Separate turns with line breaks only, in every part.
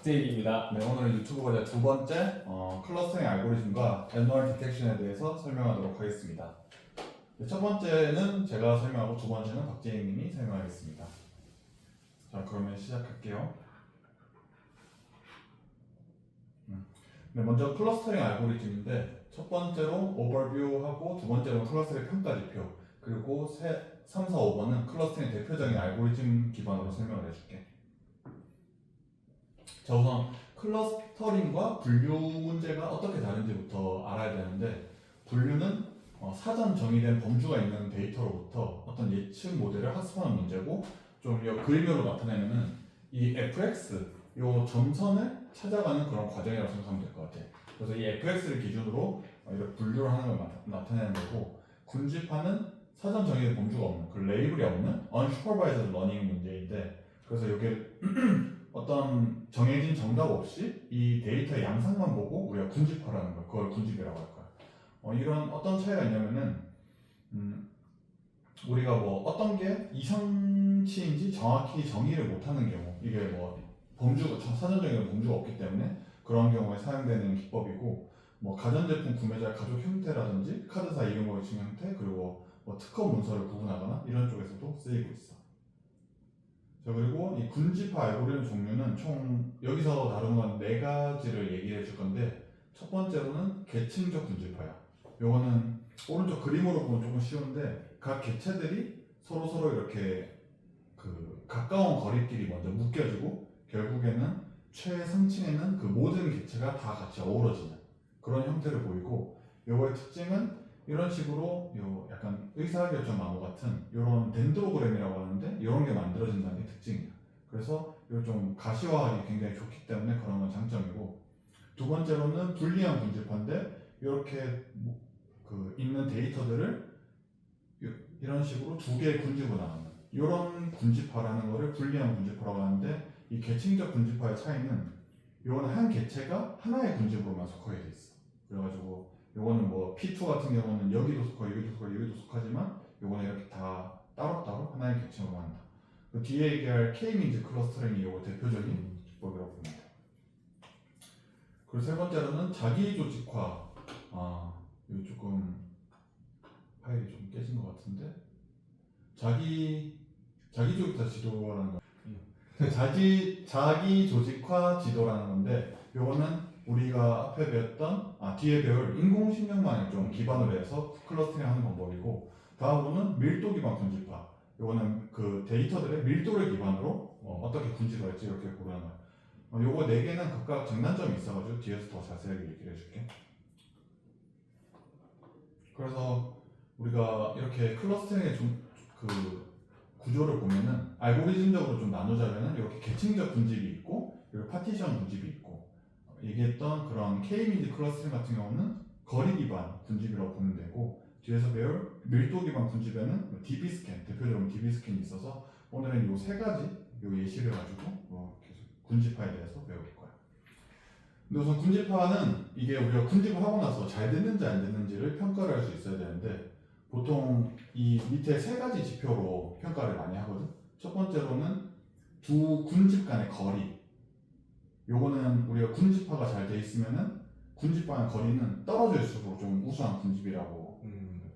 박재익입니다.
네, 오늘 유튜브 과제 두 번째 클러스터링 알고리즘과 애널 디텍션에 대해서 설명하도록 하겠습니다. 네, 첫 번째는 제가 설명하고 두 번째는 박재익 님이 설명하겠습니다. 자, 그러면 시작할게요. 네, 먼저 클러스터링 알고리즘인데 첫 번째로 오버뷰하고 두 번째로 클러스터링 평가 지표 그리고 3, 4, 5번은 클러스터링 대표적인 알고리즘 기반으로 설명을 해줄게. 자, 우선 클러스터링과 분류 문제가 어떻게 다른지부터 알아야 되는데, 분류는 사전 정의된 범주가 있는 데이터로부터 어떤 예측 모델을 학습하는 문제고, 좀 그림으로 나타내면은 이 fx 요 점선을 찾아가는 그런 과정이라고 생각하면 될 것 같아요. 그래서 이 fx를 기준으로 이렇게 분류를 하는 걸 나타내는 거고, 군집하는 사전 정의된 범주가 없는 그 레이블이 없는 unsupervised learning 문제인데, 그래서 여기 어떤 정해진 정답 없이 이 데이터의 양상만 보고 우리가 군집하라는 걸, 그걸 군집이라고 할 거야. 이런 어떤 차이가 있냐면은 우리가 뭐 어떤 게 이상치인지 정확히 정의를 못하는 경우, 이게 뭐 범주가 사전적인 범주가 없기 때문에 그런 경우에 사용되는 기법이고, 뭐 가전제품 구매자의 가족 형태라든지 카드사 이름의 증 형태, 그리고 뭐 특허 문서를 구분하거나 이런 쪽에서도 쓰이고 있어. 자, 그리고 이 군집화 알고리즘 종류는 총 여기서 다룬 건 4가지를 얘기해 줄 건데, 첫 번째로는 계층적 군집화야. 요거는 오른쪽 그림으로 보면 조금 쉬운데, 각 개체들이 서로 이렇게 그 가까운 거리끼리 먼저 묶여지고 결국에는 최상층에는 그 모든 개체가 다 같이 어우러지는 그런 형태를 보이고, 요거의 특징은 이런 식으로 요 약간 의사결정 나무 같은 이런 덴드로그램이라고 하는데 이런 게 만들어진다는 게 특징이야. 그래서 이걸 좀 가시화하기 굉장히 좋기 때문에 그런 건 장점이고, 두 번째로는 불리한 군집화인데 이렇게 그 있는 데이터들을 이런 식으로 두 개의 군집으로 나누는 이런 군집화라는 거를 불리한 군집화라고 하는데, 이 계층적 군집화의 차이는 이거는 한 개체가 하나의 군집으로만 속하게 돼 있어. 그래가지고 요거는 뭐 P2 같은 경우는 여기도 속하고 여기도 속하고 여기도 속하지만 요거는 이렇게 다 따로따로 하나의 개체로 한다. 그 뒤에 얘기할 K-민즈 클러스터링이 요거 대표적인 기법이라고 봅니다. 그리고 세 번째로는 자기 조직화. 이거 조금 파일이 좀 깨진 것 같은데, 자기 조직화 지도라는 거. 자기 조직화 지도라는 건데, 요거는 우리가 앞에 배웠던 뒤에 배울 인공신경망을 좀 기반으로 해서 클러스터링 하는 방법이고, 다음으로는 밀도 기반 군집화. 요거는 그 데이터들의 밀도를 기반으로 어떻게 군집을 할지 이렇게 고르는 거예요. 요거 4개는 각각 장단점이 있어가지고 뒤에서 더 자세하게 얘기를 해줄게. 그래서 우리가 이렇게 클러스터링의 그 구조를 보면은 알고리즘적으로 좀 나누자면은 이렇게 계층적 군집이 있고, 그리고 파티션 군집이 있고, 얘기했던 그런 K-민즈 클러스터링 같은 경우는 거리 기반 군집이라고 보면 되고, 뒤에서 배울 밀도 기반 군집에는 DB 스캔, 대표적으로 DB 스캔이 있어서 오늘은 요 3가지 요 예시를 가지고 계속 군집화에 대해서 배울 거야. 근데 우선 군집화는 이게 우리가 군집을 하고 나서 잘 됐는지 안 됐는지를 평가를 할 수 있어야 되는데, 보통 이 밑에 3가지 지표로 평가를 많이 하거든. 첫 번째로는 두 군집 간의 거리. 요거는 우리가 군집화가 잘 돼 있으면은 군집과의 거리는 떨어질수록 좀 우수한 군집이라고.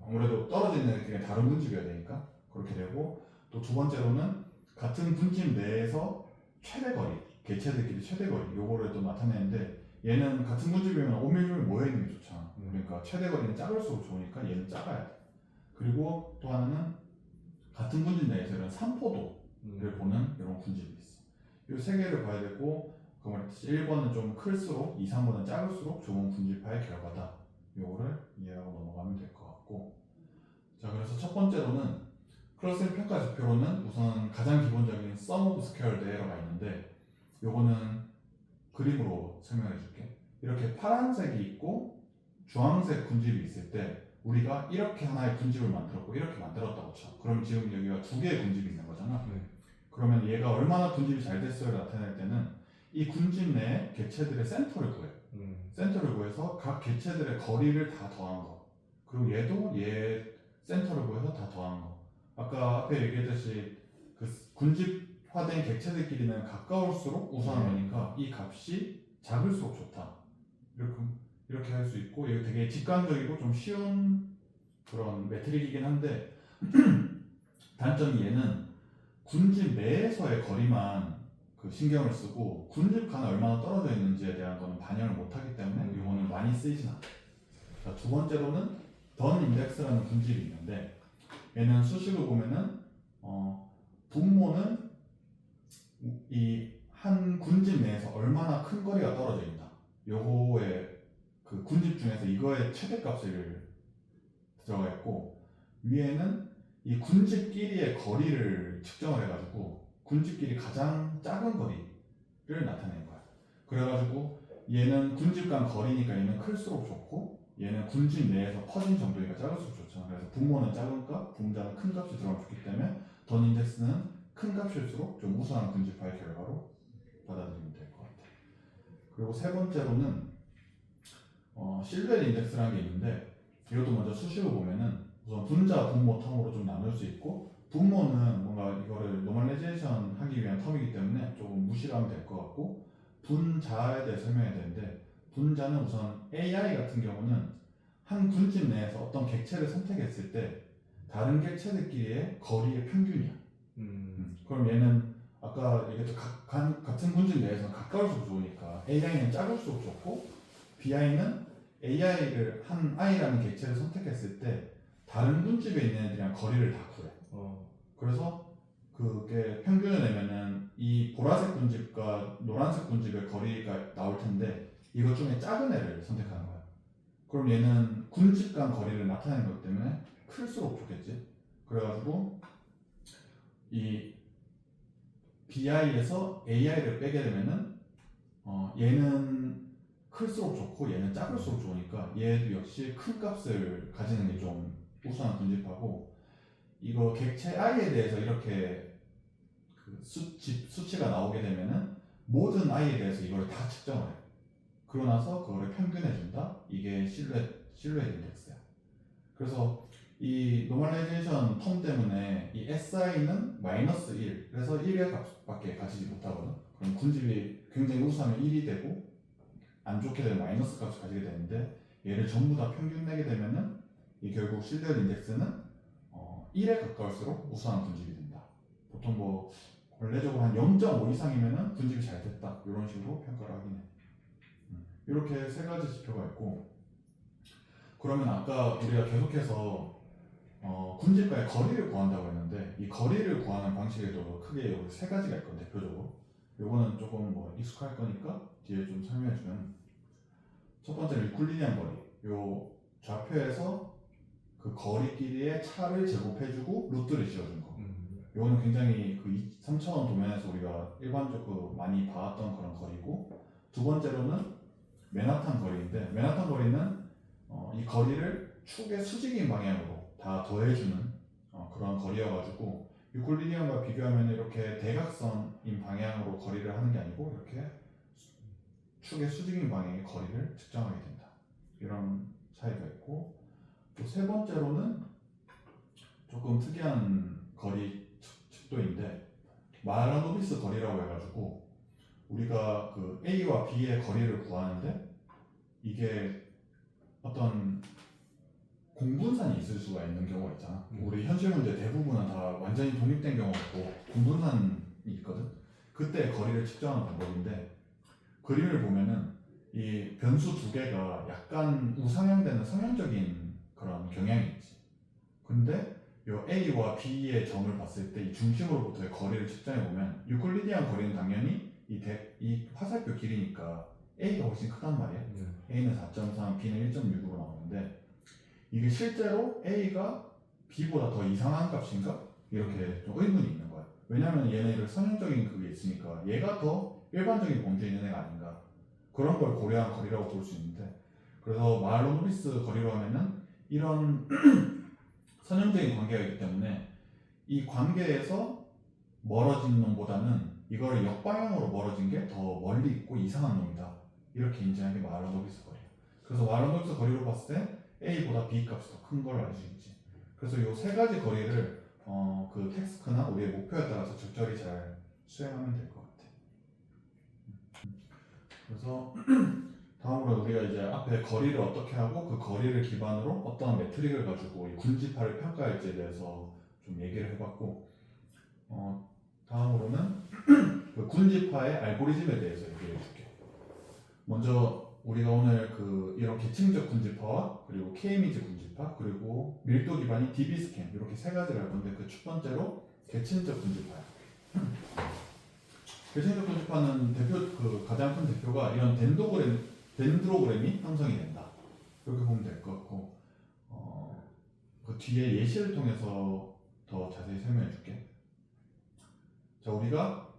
아무래도 떨어지는 게 다른 군집이어야 되니까 그렇게 되고, 또 두 번째로는 같은 군집 내에서 최대 거리, 개체들끼리 최대 거리 요거를 또 나타내는데, 얘는 같은 군집이면 오밀조밀 모여 있는 게 좋잖아. 그러니까 최대 거리는 작을수록 좋으니까 얘는 작아야 돼. 그리고 또 하나는 같은 군집 내에서 이런 산포도를 보는 이런 군집이 있어. 이 3개를 봐야 되고, 그 말했듯이 1번은 좀 클수록 2, 3번은 작을수록 좋은 군집화의 결과다. 요거를 이해하고 넘어가면 될 것 같고, 자, 그래서 첫 번째로는 클러스터링 평가 지표로는 우선 가장 기본적인 sum of squared error가 있는데, 요거는 그림으로 설명해 줄게. 이렇게 파란색이 있고 주황색 군집이 있을 때 우리가 이렇게 하나의 군집을 만들었고 이렇게 만들었다고 쳐. 그럼 지금 여기가 2개의 군집이 있는 거잖아. 그러면 얘가 얼마나 군집이 잘 됐어요를 나타낼 때는 이 군집 내에 개체들의 센터를 구해. 센터를 구해서 각 개체들의 거리를 다 더한 거. 그리고 얘도 얘 센터를 구해서 다 더한 거. 아까 앞에 얘기했듯이 그 군집화 객체화된 객체들끼리는 가까울수록 우수한 거니까 이 값이 작을수록 좋다. 이렇게 할 수 있고, 이거 되게 직관적이고 좀 쉬운 그런 매트릭이긴 한데 단점이 얘는 군집 내에서의 거리만 그 신경을 쓰고 군집 간 얼마나 떨어져 있는지에 대한 거는 반영을 못하기 때문에 이거는 많이 쓰이진 않아요. 자, 두 번째로는 던 인덱스라는 군집이 있는데 얘는 수식을 보면은 분모는 이 한 군집 내에서 얼마나 큰 거리가 떨어져 있나, 요거의 그 군집 중에서 이거의 최대값을 들어가 있고, 위에는 이 군집끼리의 거리를 측정을 해가지고 군집끼리 가장 작은 거리를 나타낸 거야. 그래가지고 얘는 군집 간 거리니까 얘는 클수록 좋고, 얘는 군집 내에서 퍼진 정도니까 작을수록 좋잖아. 그래서 분모는 작은 값, 분자는 큰 값이 들어가면 좋기 때문에 던 인덱스는 큰 값일수록 좀 우수한 군집화의 결과로 받아들이면 될 것 같아. 그리고 세 번째로는 실벨 인덱스라는 게 있는데, 이것도 먼저 수식을 보면은 우선 분자, 분모 텀으로 좀 나눌 수 있고, 분모는 뭔가 이거를 노멀라이제이션 하기 위한 텀이기 때문에 조금 무시를 하면 될 것 같고, 분자에 대해 설명해야 되는데, 분자는 우선 AI 같은 경우는 한 군집 내에서 어떤 객체를 선택했을 때 다른 객체들끼리의 거리의 평균이야. 그럼 얘는 아까 얘기했던 같은 군집 내에서는 가까울수록 좋으니까 AI는 작을수록 좋고, BI는 AI를 한 I라는 객체를 선택했을 때 다른 군집에 있는 애들이랑 거리를 다 구해. 그래서 그게 평균을 내면은 이 보라색 군집과 노란색 군집의 거리가 나올 텐데 이것 중에 작은 애를 선택하는 거야. 그럼 얘는 군집 간 거리를 나타내는 것 때문에 클수록 좋겠지. 그래가지고 이 BI에서 AI를 빼게 되면은 얘는 클수록 좋고 얘는 작을수록 좋으니까 얘도 역시 큰 값을 가지는 게 좀 우수한 군집하고, 이거 객체 i에 대해서 이렇게 그 수치가 나오게 되면은 모든 i에 대해서 이걸 다 측정을 해. 그러고 나서 그거를 평균해 준다. 이게 실루엣 인덱스야. 그래서 이 노멀라이제이션 텀 때문에 이 SI는 -1, 그래서 1의 값밖에 가지지 못하거든. 그럼 군집이 굉장히 우수하면 1이 되고 안 좋게 되면 마이너스 값을 가지게 되는데, 얘를 전부 다 평균 내게 되면은 이 결국 실루엣 인덱스는 1에 가까울수록 우수한 군집이 된다. 보통 뭐 원래적으로 한 0.5 이상이면은 군집이 잘 됐다, 이런 식으로 평가를 하긴 해. 이렇게 세 가지 지표가 있고, 그러면 아까 우리가 계속해서 군집과의 거리를 구한다고 했는데, 이 거리를 구하는 방식에도 크게 여기 세 가지가 있거든, 대표적으로. 요거는 조금 뭐 익숙할 거니까 뒤에 좀 설명해주면, 첫 번째는 유클리디안 거리. 요 좌표에서 그 거리끼리의 차를 제곱해주고 루트를 씌워준 거. 요거는 굉장히 그 3차원 도면에서 우리가 일반적으로 많이 봐왔던 그런 거리고, 두 번째로는 맨하탄 거리인데, 맨하탄 거리는 이 거리를 축의 수직인 방향으로 다 더해주는 그런 거리여가지고, 유클리디안과 비교하면 이렇게 대각선인 방향으로 거리를 하는 게 아니고 이렇게 축의 수직인 방향의 거리를 측정하게 된다. 이런 차이가 있고, 또 세 번째로는 조금 특이한 거리 측도인데, 마하라노비스 거리라고 해가지고 우리가 그 A와 B의 거리를 구하는데, 이게 어떤 공분산이 있을 수가 있는 경우가 있잖아. 우리 현실 문제 대부분은 다 완전히 독립된 경우가 없고 공분산이 있거든. 그때 거리를 측정하는 방법인데, 그림을 보면은 이 변수 두 개가 약간 우상향되는 성향적인 그런 경향이 있지. 근데 요 A와 B의 점을 봤을 때 이 중심으로부터의 거리를 측정해 보면, 유클리디안 거리는 당연히 이 화살표 길이니까 A가 훨씬 크단 말이야. A는 4.3, B는 1.6으로 나오는데, 이게 실제로 A가 B보다 더 이상한 값인가? 이렇게 좀 의문이 있는 거야. 왜냐면 얘네들 선형적인 그게 있으니까 얘가 더 일반적인 범주에 있는 애가 아닌가, 그런 걸 고려한 거리라고 볼 수 있는데, 그래서 마하라노비스 거리로 하면은 이런 선형적인 관계가 있기 때문에 이 관계에서 멀어진 놈보다는 이거를 역방향으로 멀어진 게 더 멀리 있고 이상한 놈이다, 이렇게 인지하는 게 마하라노비스 거리야. 그래서 마하라노비스 거리로 봤을 때 A보다 B 값이 더 큰 걸 알 수 있지. 그래서 이 세 가지 거리를 그 텍스크나 우리의 목표에 따라서 적절히 잘 수행하면 될 것 같아. 그래서 다음으로 우리가 이제 앞에 거리를 어떻게 하고 그 거리를 기반으로 어떤 매트릭을 가지고 이 군지파를 평가할지에 대해서 좀 얘기를 해봤고, 다음으로는 그 군지파의 알고리즘에 대해서 얘기해 줄게. 먼저 우리가 오늘 그 이런 계층적 군지파와 그리고 K-이미지 군지파 그리고 밀도 기반이 DB 스캔 이렇게 세 가지를 할 건데, 그 첫 번째로 계층적 군지파야. 계층적 군지파는 그 가장 큰 대표가 이런 덴드로그램이 형성이 된다. 이렇게 보면 될 것 같고, 그 뒤에 예시를 통해서 더 자세히 설명해 줄게. 자, 우리가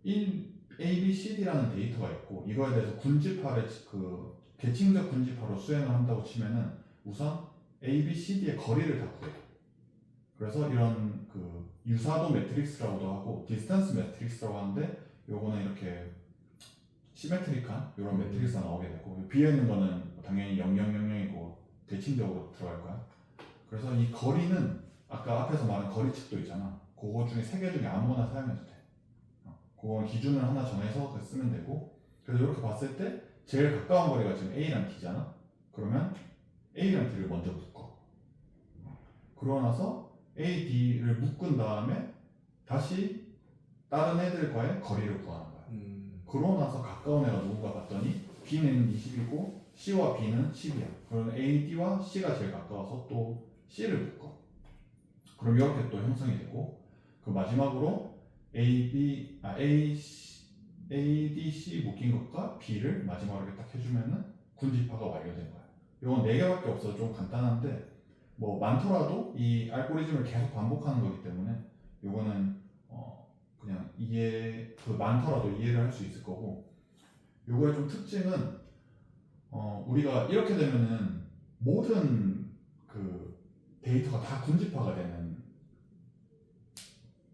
A, B, C, D라는 데이터가 있고, 이거에 대해서 군지파를 그 계층적 군지파로 수행을 한다고 치면은 우선 A, B, C, D의 거리를 다 구해. 그래서 이런 그 유사도 매트릭스라고도 하고 디스턴스 매트릭스라고 하는데, 요거는 이렇게 시메트릭한 이런 매트릭스가 나오게 되고, 비어 있는 거는 당연히 0000이고 대칭적으로 들어갈 거야. 그래서 이 거리는 아까 앞에서 말한 거리 측도 있잖아. 그거 중에 세 개 중에 아무거나 사용해도 돼. 그건 기준을 하나 정해서 쓰면 되고, 그래서 이렇게 봤을 때 제일 가까운 거리가 지금 A랑 D잖아. 그러면 A랑 D를 먼저 묶어. 그러고 나서 A, D를 묶은 다음에 다시 다른 애들과의 거리를 구하는 거야. 그러고 나서 가까운 애가 누군가 봤더니 B는 20이고 C와 B는 10이야. 그러면 A, D와 C가 제일 가까워서 또 C를 묶어. 그럼 이렇게 또 형성이 되고, 그 마지막으로 A, D, C 묶인 것과 B를 마지막으로 이렇게 딱 해주면은 군지파가 완료된 거야. 이건 4개밖에 없어서 좀 간단한데, 뭐 많더라도 이 알고리즘을 계속 반복하는 거기 때문에 이거는 그냥 많더라도 이해를 할 수 있을 거고, 요거의 좀 특징은 우리가 이렇게 되면은 모든 그 데이터가 다 군지파가 되는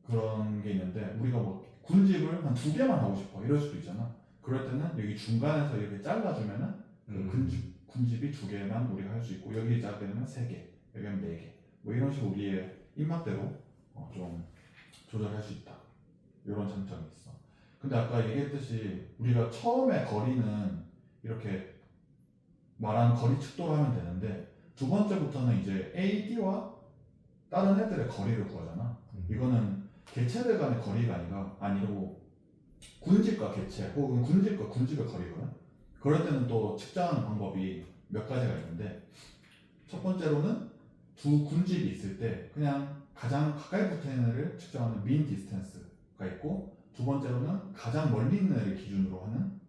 그런 게 있는데, 우리가 뭐 군집을 한 2개만 하고 싶어 이럴 수도 있잖아. 그럴 때는 여기 중간에서 이렇게 잘라주면은 그 군집이 2개만 우리가 할 수 있고, 여기 자르면 3개, 여기 하면 4개, 뭐 이런 식으로 우리의 입맛대로 좀 조절할 수 있다. 이런 장점이 있어. 근데 아까 얘기했듯이 우리가 처음에 거리는 이렇게 말한 거리 측도로 하면 되는데, 두 번째부터는 이제 A, D와 다른 애들의 거리를 구하잖아. 이거는 개체들 간의 거리가 아니고 군집과 개체 혹은 군집과 군집의 거리거든. 그럴 때는 또 측정하는 방법이 몇 가지가 있는데, 첫 번째로는 두 군집이 있을 때 그냥 가장 가까이 붙어 있는 애를 측정하는 민 디스턴스가 있고, 두 번째로는 가장 멀리 있는 애를 기준으로 하는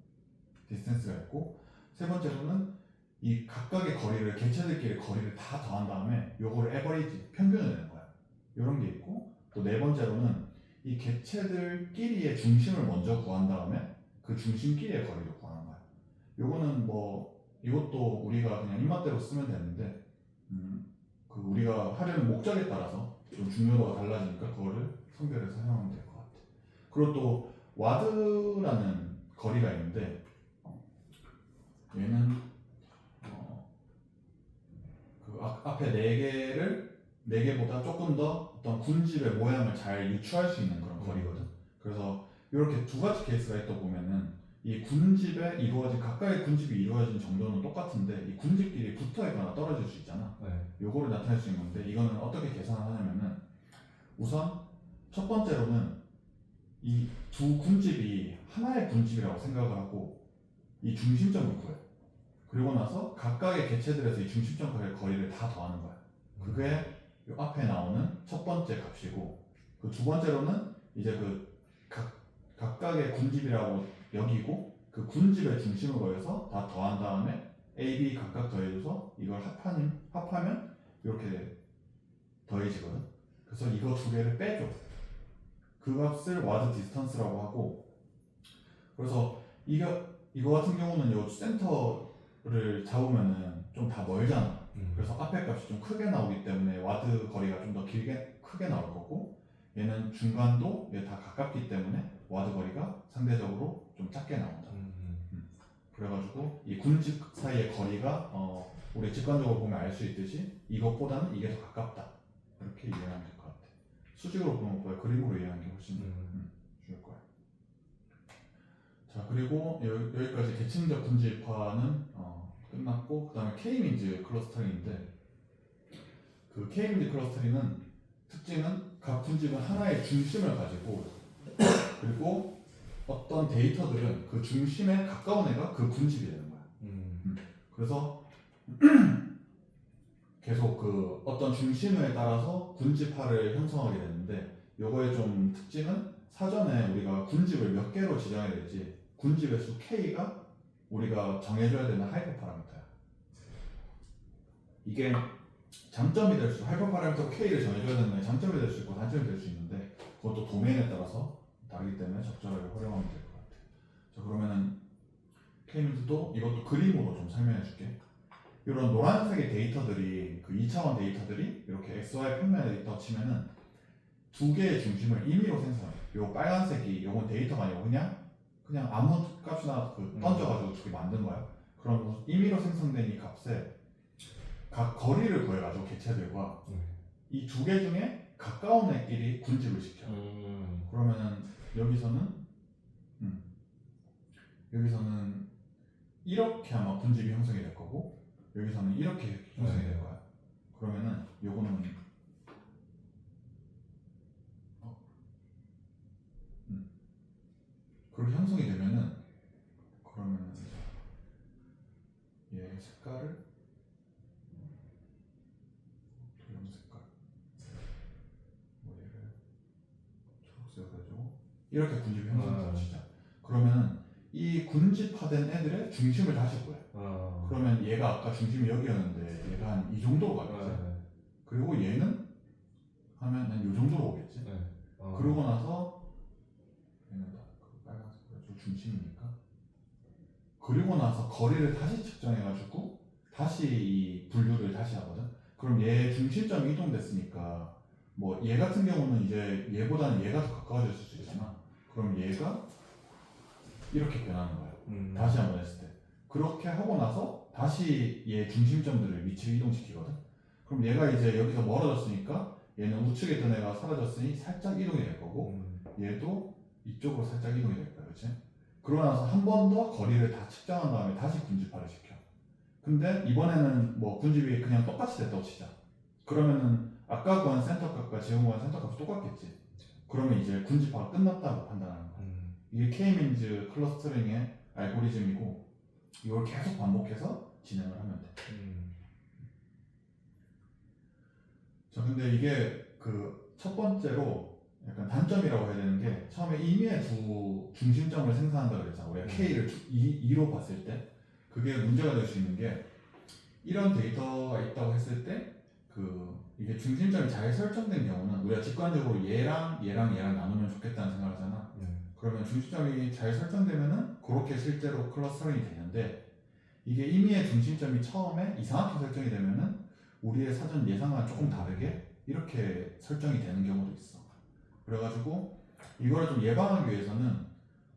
디스턴스가 있고, 세 번째로는 이 각각의 거리를, 개체들끼리 거리를 다 더한 다음에 요거를 에버리지, 평균을 내는 거야. 이런 게 있고, 또 네 번째로는 이 개체들끼리의 중심을 먼저 구한 다음에 그 중심끼리의 거리를 구하는 거야. 요거는 뭐 이것도 우리가 그냥 입맛대로 쓰면 되는데, 그 우리가 하려는 목적에 따라서 좀 중요도가 달라지니까 그거를 선별해서 사용하면 될 것 같아. 그리고 또 와드라는 거리가 있는데, 얘는 그 앞에 4개보다 조금 더 어떤 군집의 모양을 잘 유추할 수 있는 그런 거리거든. 그래서 이렇게 두 가지 케이스가 있다 보면은 이 군집에 이루어진, 각각의 군집이 이루어진 정도는 똑같은데 이 군집끼리 붙어 있거나 떨어질 수 있잖아. 요거를 나타낼 수 있는 건데, 이거는 어떻게 계산하냐면은 우선 첫 번째로는 이 두 군집이 하나의 군집이라고 생각을 하고 이 중심점을 구해. 그리고 나서 각각의 개체들에서 이 중심점과의 거리를 다 더하는 거야. 그게 요 앞에 나오는 첫 번째 값이고, 그 두 번째로는 이제 그 각각의 군집이라고 여기고, 그 군집의 중심을 구해서 다 더한 다음에 A, B 각각 더해줘서 이걸 합하면 이렇게 더해지거든. 그래서 이거 2개를 빼줘. 그 값을 와드 디스턴스라고 하고, 그래서 이거 같은 경우는 요 센터를 잡으면은 좀 다 멀잖아. 그래서 앞에 값이 좀 크게 나오기 때문에 와드 거리가 좀 더 크게 나올 거고, 얘는 중간도 얘 다 가깝기 때문에 와드 거리가 상대적으로 좀 작게 나온다. 그래가지고 이 군집 사이의 거리가 우리 직관적으로 보면 알 수 있듯이 이것보다는 이게 더 가깝다, 이렇게 이해하면 될 것 같아. 수직으로 보는 것보다 그림으로 이해하는 게 훨씬 좋을 거야. 자, 그리고 여기까지 계층적 군집화는 끝났고, 그 다음에 K-민즈 클러스터링인데, 그 K-민즈 클러스터링은 특징은 각 군집은 하나의 중심을 가지고, 그리고 어떤 데이터들은 그 중심에 가까운 애가 그 군집이 되는 거야. 그래서 계속 그 어떤 중심에 따라서 군집화를 형성하게 되는데, 요거의 좀 특징은 사전에 우리가 군집을 몇 개로 지정해야 될지, 군집의 수 K가 우리가 정해줘야 되는 하이퍼 파라미터야. 이게 장점이 될 수, 하이퍼 파라미터 K를 정해줘야 되는 게 장점이 될 수 있고 단점이 될 수 있는데, 그것도 도메인에 따라서 다르기 때문에 적절하게 활용하면 될 것 같아. 자, 그러면은 K-민즈도 이것도 그림으로 좀 설명해 줄게. 이런 노란색의 데이터들이, 그 2차원 데이터들이 이렇게 XY 평면에 있다 치면은 두 개의 중심을 임의로 생성해. 요 빨간색이 요건 데이터가 아니고 그냥 아무 값이나 던져가지고 두 개 만든 거야. 그럼 임의로 생성된 이 값에 각 거리를 구해가지고 개체들과 이 두 개 중에 가까운 애끼리 군집을 시켜. 그러면은 여기서는 이렇게 아마 군집이 형성이 될 거고, 여기서는 이렇게 형성이 될 거야. 그러면은 요거는 그렇게 형성이 되면은, 그러면은 얘 색깔을 이런 색깔, 뭐 얘를 초록색으로 해주고 이렇게 군집이 형성된다고 치자. 그러면은 이 군집화된 애들의 중심을 다시 구해. 그러면 얘가 아까 중심이 여기였는데 얘가 한 이 정도로 가겠지. 그리고 얘는 하면 한 이 정도로 오겠지. 그러고 나서 얘는 다 빨간색으로 중심이니까. 그리고 나서 거리를 다시 측정해가지고 다시 이 분류를 다시 하거든. 그럼 얘 중심점이 이동됐으니까 뭐 얘 같은 경우는 이제 얘보다는 얘가 더 가까워졌을 수 있잖아. 그럼 얘가 이렇게 변하는 거야. 다시 한번 했을 때. 그렇게 하고 나서 다시 얘 중심점들을 위치를 이동시키거든. 그럼 얘가 이제 여기서 멀어졌으니까 얘는 우측에 있던 애가 사라졌으니 살짝 이동이 될 거고, 얘도 이쪽으로 살짝 이동이 될 거야. 그치? 그러고 나서 한 번 더 거리를 다 측정한 다음에 다시 군집화를 시켜. 근데 이번에는 뭐 군집이 그냥 똑같이 됐다고 치자. 그러면은 아까 구한 센터 값과 지금 구한 센터 값이 똑같겠지. 그러면 이제 군집화가 끝났다고 판단하는 거야. 이게 K-민즈 클러스터링의 알고리즘이고, 이걸 계속 반복해서 진행을 하면 돼. 자, 근데 이게 그 첫 번째로 약간 단점이라고 해야 되는 게, 처음에 임의의 두 중심점을 생성한다 그랬잖아. 우리가 K를 2로 봤을 때 그게 문제가 될 수 있는 게, 이런 데이터가 있다고 했을 때 이게 중심점이 잘 설정된 경우는 우리가 직관적으로 얘랑 나누면 좋겠다는 생각을 하잖아. 그러면 중심점이 잘 설정되면은 그렇게 실제로 클러스터링이 되는데, 이게 임의의 중심점이 처음에 이상하게 설정이 되면은 우리의 사전 예상과 조금 다르게 이렇게 설정이 되는 경우도 있어. 그래가지고 이거를 좀 예방하기 위해서는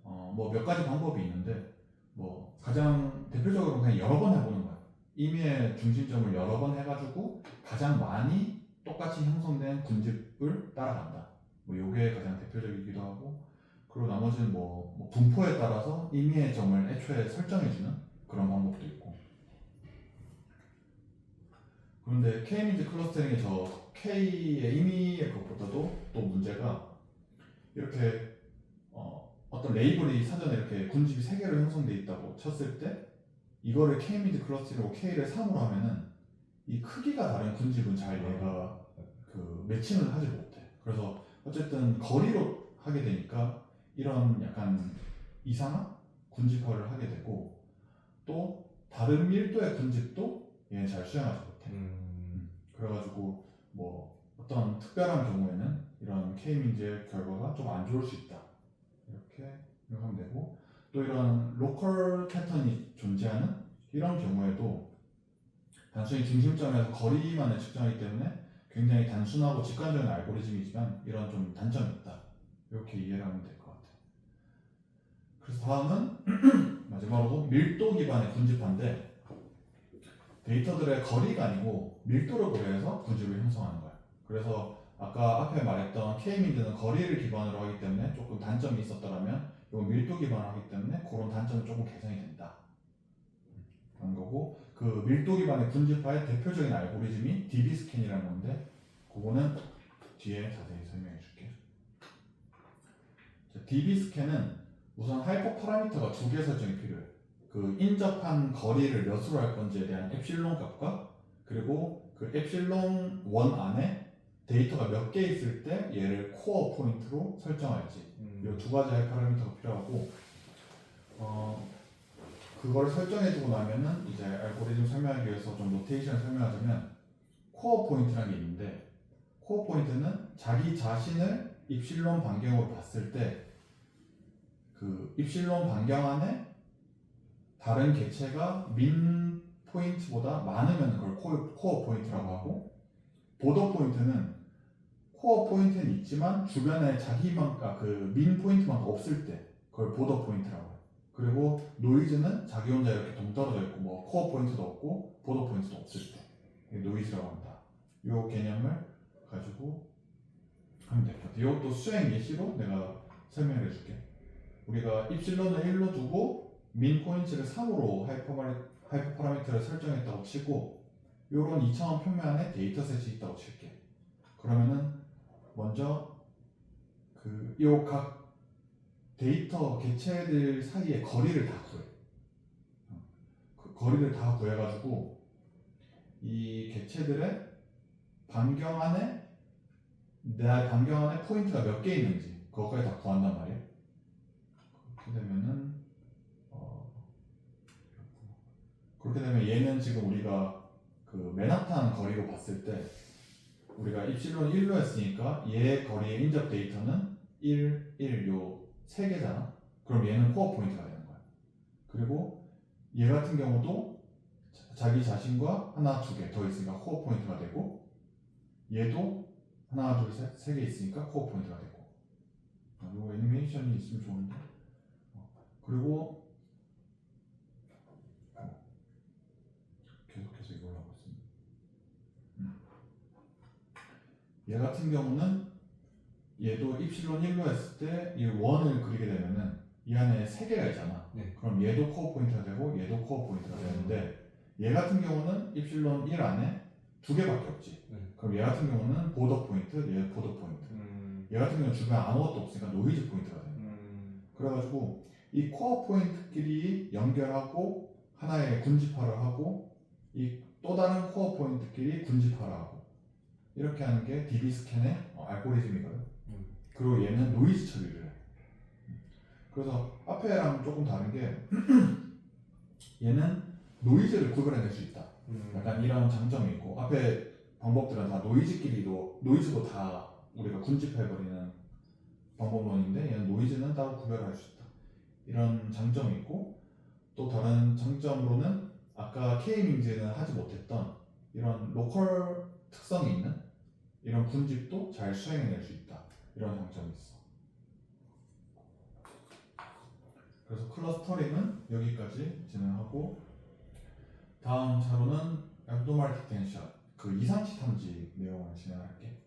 뭐 몇 가지 방법이 있는데, 뭐 가장 대표적으로 그냥 여러 번 해보는 거야. 임의의 중심점을 여러 번 해가지고 가장 많이 똑같이 형성된 군집을 따라간다. 뭐 요게 가장 대표적이기도 하고, 그리고 나머지는 뭐 분포에 따라서 임의의 점을 애초에 설정해주는 그런 방법도 있고. 그런데 K-민즈 클러스터링의 저 K의 임의의 것보다도 또 문제가, 이렇게 어떤 레이블이 사전에 이렇게 군집이 3개로 형성돼 있다고 쳤을 때, 이거를 K-민즈 클러스터링으로 K를 3으로 하면은 이 크기가 다른 군집은 잘 얘가 매칭을 하지 못해. 그래서 어쨌든 거리로 하게 되니까 이런 약간 이상한 군집화를 하게 되고, 또 다른 밀도의 군집도 얘는 잘 수행하지 못해. 그래가지고 뭐 어떤 특별한 경우에는 이런 K-민즈의 결과가 좀 안 좋을 수 있다, 이렇게 생각하면 되고, 또 이런 로컬 패턴이 존재하는 이런 경우에도 단순히 중심점에서 거리만을 측정하기 때문에 굉장히 단순하고 직관적인 알고리즘이지만 이런 좀 단점이 있다, 이렇게 이해를 하면 될 것 같아요. 그래서 다음은 마지막으로 밀도 기반의 군집화인데, 데이터들의 거리가 아니고 밀도를 고려해서 군집을 형성하는 거야. 그래서 아까 앞에 말했던 K-민즈는 거리를 기반으로 하기 때문에 조금 단점이 있었더라면, 그리고 밀도 기반하기 때문에 그런 단점이 조금 개선이 된다. 그런 거고 그 밀도 기반의 군집화의 대표적인 알고리즘이 DB스캔이라는 건데 그거는 뒤에 자세히 설명해 줄게. DB스캔은 우선 하이퍼 파라미터가 두 개 설정이 필요해. 그 인접한 거리를 몇으로 할 건지에 대한 엡실론 값과 그리고 그 엡실론 원 안에 데이터가 몇 개 있을 때 얘를 코어 포인트로 설정할지 이 두 가지 하이퍼 파라미터가 필요하고 그걸 설정해두고 나면은 이제 알고리즘 설명하기 위해서 좀 노테이션을 설명하자면 코어 포인트라는 게 있는데 코어 포인트는 자기 자신을 입실론 반경으로 봤을 때 그 입실론 반경 안에 다른 개체가 민 포인트보다 많으면 그걸 코어 포인트라고 하고 보더 포인트는 코어 포인트는 있지만 주변에 자기만큼 그 민 포인트만큼 없을 때 그걸 보더 포인트라고 해요. 그리고 노이즈는 자기 혼자 이렇게 동떨어져 있고 뭐 코어 포인트도 없고 보더 포인트도 없을 때 노이즈라고 한다. 이 개념을 가지고 하면 될 것 같아요. 이것도 수행 예시로 내가 설명해 줄게. 우리가 입실론을 1로 두고 민 포인트를 3으로 하이퍼 파라미터를 설정했다고 치고 요런 2차원 평면에 데이터셋이 있다고 칠게. 그러면은 먼저 요 각 데이터 개체들 사이의 거리를 다 구해. 그 거리를 다 구해가지고 이 개체들의 반경 안에 내 반경 안에 포인트가 몇 개 있는지 그것까지 다 구한단 말이야. 그렇게 되면은 그렇게 되면 얘는 지금 우리가 그 맨하탄 거리로 봤을 때 우리가 입실론 1로 했으니까 얘 거리의 인접 데이터는 1, 1, 요 3개잖아. 그럼 얘는 코어 포인트가 되는 거야. 그리고 얘 같은 경우도 자기 자신과 하나, 두 개 더 있으니까 코어 포인트가 되고 얘도 하나, 둘, 셋, 3개 있으니까 코어 포인트가 되고 요 애니메이션이 있으면 좋은데 그리고 계속해서 이걸 하고 있습니다. 얘 같은 경우는 얘도 입실론 1로 했을 때 이 원을 그리게 되면은 이 안에 3개가 있잖아.
네.
그럼 얘도 코어 포인트가 되고 얘도 코어 포인트가 되는데 얘 같은 경우는 입실론 1 안에 2개밖에 없지.
네.
그럼 얘 같은 경우는 보더 포인트, 얘 보더 포인트. 얘 같은 경우는 주변에 아무것도 없으니까 노이즈 포인트가 되는 거야. 그래가지고 이 코어 포인트끼리 연결하고 하나의 군집화를 하고 이 또 다른 코어 포인트끼리 군집화를 하고 이렇게 하는 게 DB 스캔의 알고리즘이거든. 그리고 얘는 노이즈 처리를 해. 그래서 앞에랑 조금 다른 게 얘는 노이즈를 구별해낼 수 있다. 약간 이런 장점이 있고 앞에 방법들은 다 노이즈도 다 우리가 군집해버리는 방법론인데 얘는 노이즈는 따로 구별할 수 있다. 이런 장점이 있고 또 다른 장점으로는 아까 K-밍즈는 하지 못했던 이런 로컬 특성이 있는 이런 군집도 잘 수행해낼 수 있다. 이런 장점이 있어. 그래서 클러스터링은 여기까지 진행하고 다음 차로는 앱노멀 디텐션 그 이상치 탐지 내용을 진행할게.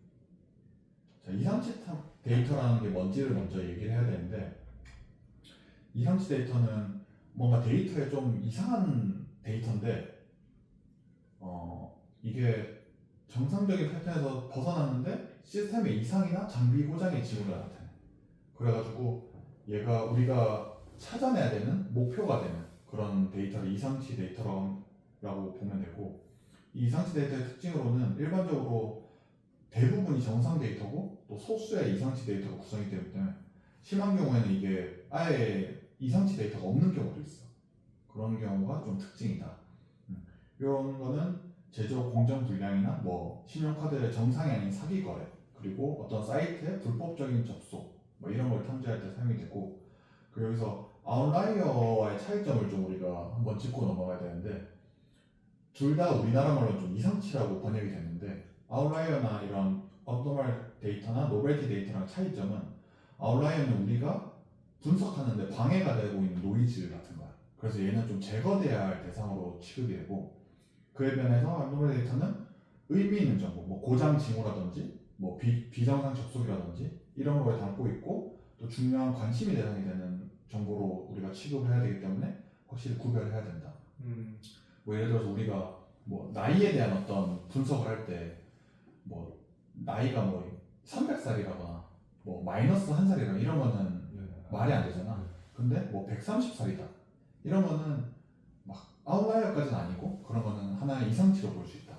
자, 이상치 데이터라는 게 뭔지를 먼저 얘기를 해야 되는데 이상치 데이터는 뭔가 데이터에 좀 이상한 데이터인데 이게 정상적인 패턴에서 벗어났는데 시스템의 이상이나 장비 고장의 징후가 나타내. 그래가지고 얘가 우리가 찾아내야 되는 목표가 되는 그런 데이터를 이상치 데이터라고 보면 되고 이 이상치 데이터의 특징으로는 일반적으로 대부분이 정상 데이터고 또 소수의 이상치 데이터가 구성이 되기 때문에 심한 경우에는 이게 아예 이상치 데이터가 없는 경우도 있어. 그런 경우가 좀 특징이다. 이런 거는 제조 공정 불량이나 뭐 신용카드의 정상이 아닌 사기 거래 그리고 어떤 사이트의 불법적인 접속 뭐 이런 걸 탐지할 때 사용이 되고 그리고 여기서 아웃라이어와의 차이점을 좀 우리가 한번 짚고 넘어가야 되는데 둘 다 우리나라 말로 좀 이상치라고 번역이 됐는데 아웃라이어나 이런 업노멀 데이터나 노벨티 데이터랑 차이점은 아웃라이어는 우리가 분석하는데 방해가 되고 있는 노이즈 같은 거야. 그래서 얘는 좀 제거돼야 할 대상으로 취급이 되고 그에 반해서 업노멀 데이터는 의미 있는 정보, 뭐 고장 징후라든지 뭐 비정상 접속이라든지 이런 걸 담고 있고 또 중요한 관심이 대상이 되는 정보로 우리가 취급을 해야 되기 때문에 확실히 구별을 해야 된다. 뭐 예를 들어서 우리가 뭐 나이에 대한 어떤 분석을 할 때 뭐 나이가 뭐 300살이라거나 뭐 마이너스 1살이라 이런 거는 말이 안 되잖아. 근데 뭐 130살이다 이런 거는 막 아웃라이어까지는 아니고 그런 거는 하나의 이상치로 볼 수 있다.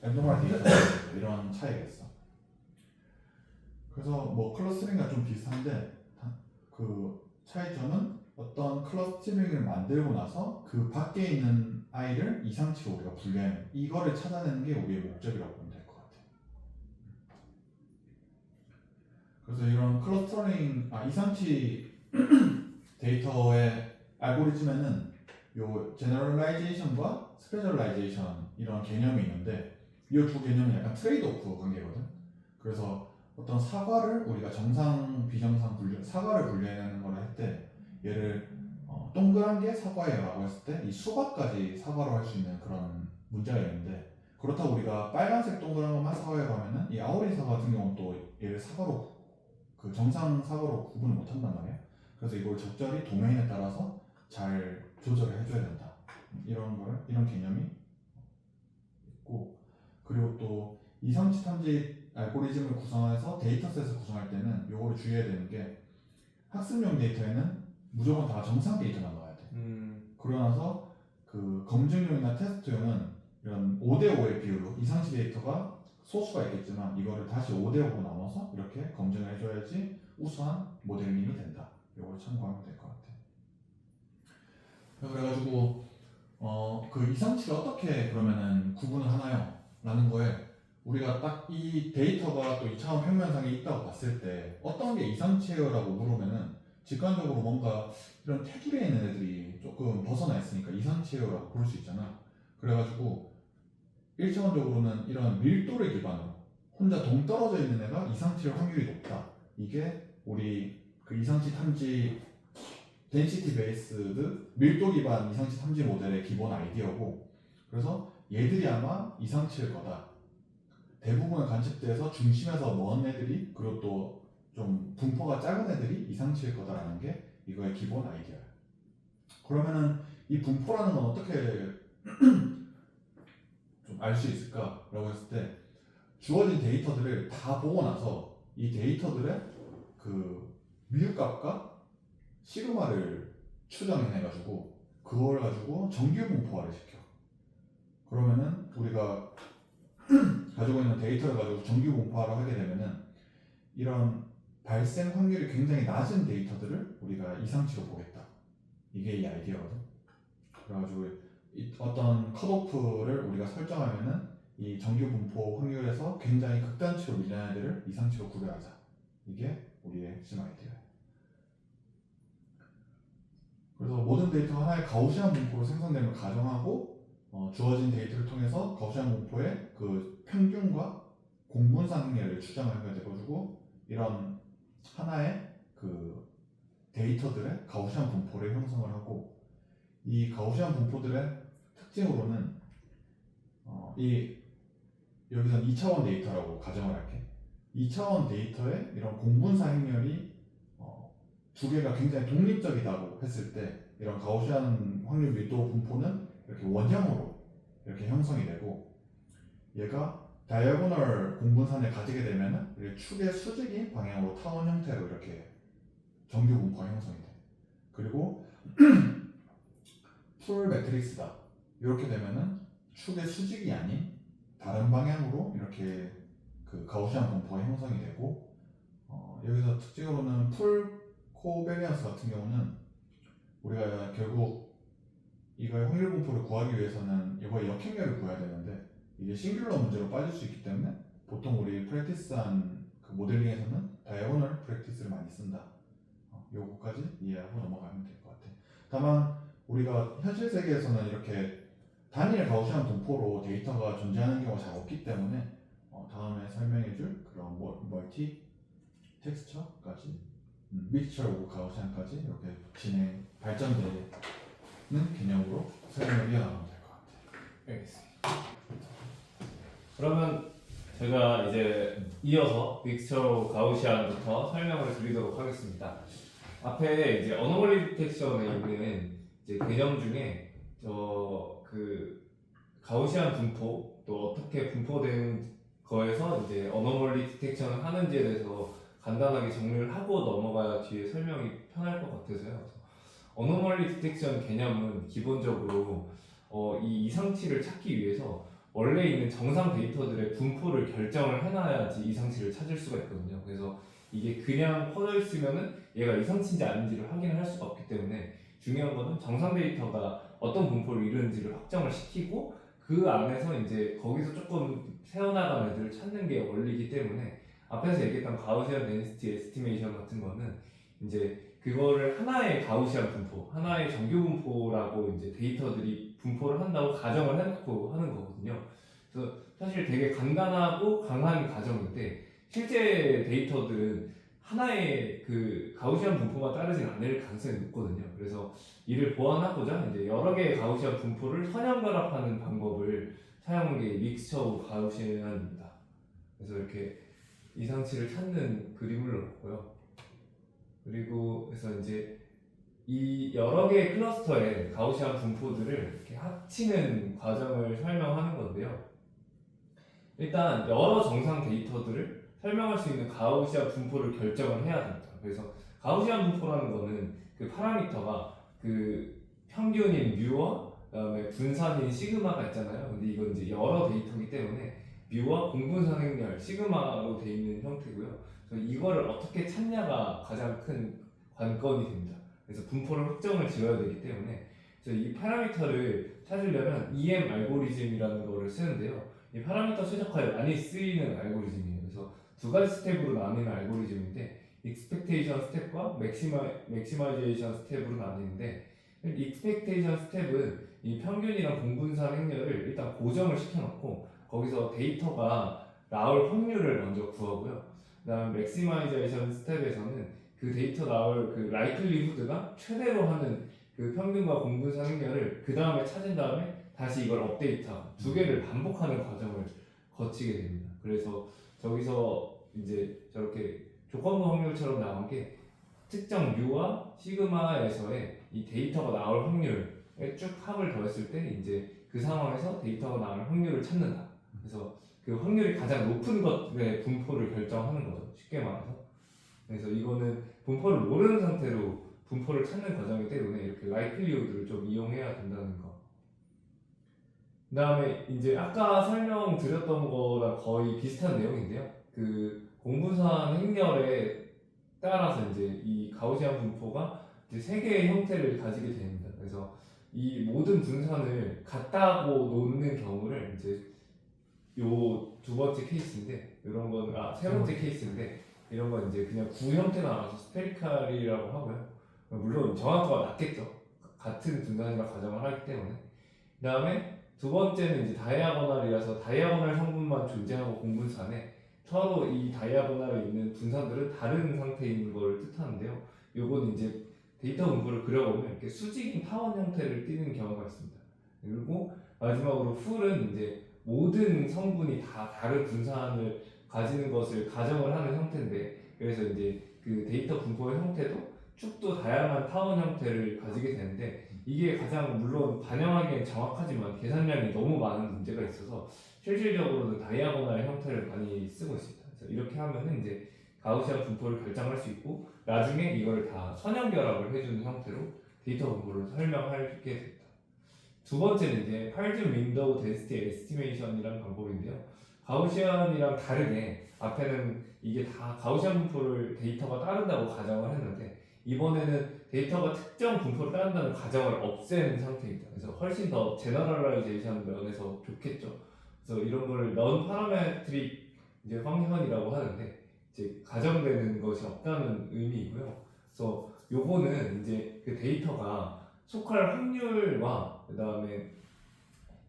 앱노멀 데이터 이런 차이가 있어. 그래서 뭐 클러스터링과 좀 비슷한데 그 차이점은 어떤 클러스터링을 만들고 나서 그 밖에 있는 아이를 이상치로 우리가 분류하는 이거를 찾아내는 게 우리의 목적이라고 보면 될 것 같아. 그래서 이런 클러스터링, 이상치 데이터의 알고리즘에는 요 제너럴라이제이션과 스페셜라이제이션 이런 개념이 있는데 이 두 개념은 약간 트레이드오프 관계거든. 그래서 어떤 사과를 우리가 정상, 비정상 사과를 분류해내는 거라 할 때 얘를 동그란 게 사과예요라고 했을 때 이 수박까지 사과로 할 수 있는 그런 문제가 있는데 그렇다고 우리가 빨간색 동그란 것만 사과예요 하면은 이 아오리 사과 같은 경우는 또 얘를 사과로 그 정상 사과로 구분을 못 한단 말이야. 그래서 이걸 적절히 도메인에 따라서 잘 조절을 해줘야 된다. 이런 개념이 있고 그리고 또 이상치 탐지 알고리즘을 구성해서 데이터셋을 구성할 때는 요거를 주의해야 되는 게 학습용 데이터에는 무조건 다 정상 데이터만 넣어야 돼. 그러고 나서 그 검증용이나 테스트용은 이런 5대5의 비율로 이상치 데이터가 소수가 있겠지만 이거를 다시 5대5로 나눠서 이렇게 검증을 해줘야지 우수한 모델링이 된다. 이걸 참고하면 될 것 같아. 그래가지고 그 이상치가 어떻게 그러면은 구분을 하나요? 라는 거에 우리가 딱 이 데이터가 또 2차원 평면상에 있다고 봤을 때 어떤 게 이상치예요라고 물으면은 직관적으로 뭔가 이런 테두리에 있는 애들이 조금 벗어나 있으니까 이상치예요라고 부를 수 있잖아. 그래가지고 1차원적으로는 이런 밀도를 기반으로 혼자 동떨어져 있는 애가 이상치일 확률이 높다. 이게 우리 그 이상치 탐지 덴시티 베이스드 밀도 기반 이상치 탐지 모델의 기본 아이디어고 그래서 얘들이 아마 이상치일 거다. 대부분의 관측대에서 중심에서 먼 애들이 그리고 또 좀 분포가 작은 애들이 이상치일 거다라는 게 이거의 기본 아이디어야. 그러면은 이 분포라는 건 어떻게 좀 알 수 있을까라고 했을 때 주어진 데이터들을 다 보고 나서 이 데이터들의 그 미유값과 시그마를 추정해내가지고 그걸 가지고 정규 분포화를 시켜. 그러면은 우리가 가지고 있는 데이터를 가지고 정규 분포화를 하게 되면은 이런 발생 확률이 굉장히 낮은 데이터들을 우리가 이상치로 보겠다. 이게 이 아이디어거든. 그래가지고 어떤 컷오프를 우리가 설정하면은 이 정규 분포 확률에서 굉장히 극단치로 밀리는 애들을 이상치로 구별하자. 이게 우리의 핵심 아이디어예요. 그래서 모든 데이터가 하나의 가우시안 분포로 생성됨을 가정하고 주어진 데이터를 통해서 가우시안 분포의 그 평균과 공분산 확률을 추정을 해야 돼가지고 이런 하나의 그 데이터들의 가우시안 분포를 형성을 하고 이 가우시안 분포들의 특징으로는 이 여기서 2차원 데이터라고 가정을 할게. 2차원 데이터의 이런 공분산 행렬이 두 개가 굉장히 독립적이다고 했을 때 이런 가우시안 확률 밀도 분포는 이렇게 원형으로 이렇게 형성이 되고 얘가 다이아고널 공분산을 가지게 되면은 축의 수직인 방향으로 타원 형태로 이렇게 정규 분포가 형성이 돼. 그리고 풀 매트릭스다. 이렇게 되면은 축의 수직이 아닌 다른 방향으로 이렇게 그 가우시안 분포가 형성이 되고 여기서 특징으로는 풀 코베리언스 같은 경우는 우리가 결국 이거의 확률 분포를 구하기 위해서는 이거의 역행렬을 구해야 되는데 이게 싱귤러 문제로 빠질 수 있기 때문에 보통 우리 프랙티스한 그 모델링에서는 다이아고널 프랙티스를 많이 쓴다. 요거까지 이해하고 넘어가면 될 것 같아. 다만 우리가 현실 세계에서는 이렇게 단일 가우시안 분포로 데이터가 존재하는 경우가 잘 없기 때문에 다음에 설명해줄 그런 멀티 텍스처까지 믹스처 오브 가우시안까지 이렇게 발전되는 개념으로 설명을 이어나가면 될 것 같아요.
알겠습니다. 그러면 제가 이제 이어서 믹스처 가우시안부터 설명을 드리도록 하겠습니다. 앞에 이제 어노멀리 디텍션에 있는 이제 개념 중에 그 가우시안 분포 또 어떻게 분포된 거에서 이제 어노멀리 디텍션을 하는지에 대해서 간단하게 정리를 하고 넘어가야 뒤에 설명이 편할 것 같아서요. 어노멀리 디텍션 개념은 기본적으로 이 이상치를 찾기 위해서 원래 있는 정상 데이터들의 분포를 결정을 해놔야지 이상치를 찾을 수가 있거든요. 그래서 이게 그냥 퍼져 있으면은 얘가 이상치인지 아닌지를 확인을 할 수가 없기 때문에 중요한 거는 정상 데이터가 어떤 분포를 이루는지를 확정을 시키고 그 안에서 이제 거기서 조금 새어나간 애들을 찾는 게 원리이기 때문에 앞에서 얘기했던 가우시안 데니시티 에스티메이션 같은 거는 이제 그거를 하나의 가우시안 분포, 하나의 정규 분포라고 이제 데이터들이 분포를 한다고 가정을 해놓고 하는 거거든요. 그래서 사실 되게 간단하고 강한 가정인데 실제 데이터들은 하나의 그 가우시안 분포만 따르진 않을 가능성이 높거든요. 그래서 이를 보완하고자 이제 여러 개의 가우시안 분포를 선형결합하는 방법을 사용한 게 믹스처 오브 가우시안입니다. 그래서 이렇게 이상치를 찾는 그림을 넣었고요. 그리고 그래서 이제 이 여러 개의 클러스터의 가우시안 분포들을 이렇게 합치는 과정을 설명하는 건데요. 일단 여러 정상 데이터들을 설명할 수 있는 가우시안 분포를 결정을 해야 됩니다. 그래서 가우시안 분포라는 거는 그 파라미터가 그 평균인 뮤와 그다음에 분산인 시그마가 있잖아요. 근데 이건 이제 여러 데이터이기 때문에 뮤와 공분산 행렬 시그마로 되어 있는 형태고요. 그래서 이거를 어떻게 찾냐가 가장 큰 관건이 됩니다. 그래서 분포를 확정을 지어야 되기 때문에 그래서 이 파라미터를 찾으려면 EM 알고리즘이라는 거를 쓰는데요. 이 파라미터 최적화에 많이 쓰이는 알고리즘이에요. 그래서 두 가지 스텝으로 나뉘는 알고리즘인데 익스펙테이션 스텝과 맥시마이제이션 스텝으로 나뉘는데 익스펙테이션 스텝은 이 평균이랑 공분산 행렬을 일단 고정을 시켜놓고 거기서 데이터가 나올 확률을 먼저 구하고요. 그다음 맥시마이제이션 스텝에서는 그 데이터 나올 그 라이클리후드가 최대로 하는 그 평균과 공분산 행렬을 그 다음에 찾은 다음에 다시 이걸 업데이트하고 두 개를 반복하는 과정을 거치게 됩니다. 그래서 저기서 이제 저렇게 조건부 확률처럼 나온 게 특정 U와 시그마에서의 이 데이터가 나올 확률에 쭉 합을 더했을 때 이제 그 상황에서 데이터가 나올 확률을 찾는다. 그래서 그 확률이 가장 높은 것의 분포를 결정하는 거죠. 쉽게 말해서. 그래서 이거는 분포를 모르는 상태로 분포를 찾는 과정이기 때문에 이렇게 라이클리후드를 좀 이용해야 된다는 거. 그 다음에 이제 아까 설명드렸던 거랑 거의 비슷한 내용인데요. 그 공분산 행렬에 따라서 이제 이 가우시안 분포가 이제 세 개의 형태를 가지게 됩니다. 그래서 이 모든 분산을 같다고 놓는 경우를 이제 요 두 번째 케이스인데 이런 건 세 번째 케이스인데 이런 건 이제 그냥 구 형태가 나와서 스페리칼이라고 하고요. 물론 정확도가 낮겠죠. 같은 분산이라 가정을 하기 때문에. 그 다음에 두 번째는 이제 다이아고널이라서 다이아고널 성분만 존재하고 공분산에 서로 이 다이아고널에 있는 분산들은 다른 상태인 걸 뜻하는데요. 요건 이제 데이터 분포를 그려보면 이렇게 수직인 타원 형태를 띠는 경우가 있습니다. 그리고 마지막으로 풀은 이제 모든 성분이 다 다른 분산을 가지는 것을 가정을 하는 형태인데 그래서 이제 그 데이터 분포의 형태도 축도 다양한 타원 형태를 가지게 되는데 이게 가장 물론 반영하기엔 정확하지만 계산량이 너무 많은 문제가 있어서 실질적으로는 다이아고널 형태를 많이 쓰고 있습니다. 그래서 이렇게 하면은 이제 가우시안 분포를 결정할 수 있고 나중에 이거를 다 선형 결합을 해주는 형태로 데이터 분포를 설명하게 됩니다. 두 번째는 이제 팔즘 윈도우 덴시티 에스티메이션이라는 방법인데요. 가우시안이랑 다르게 앞에는 이게 다 가우시안 분포를 데이터가 따른다고 가정을 했는데 이번에는 데이터가 특정 분포를 따른다는 가정을 없앤 상태입니다. 그래서 훨씬 더 제너럴라이제이션 면에서 좋겠죠. 그래서 이런 거를 넌 파라메트릭 이제 확률이라고 하는데 이제 가정되는 것이 없다는 의미이고요. 그래서 요거는 이제 그 데이터가 속할 확률과 그 다음에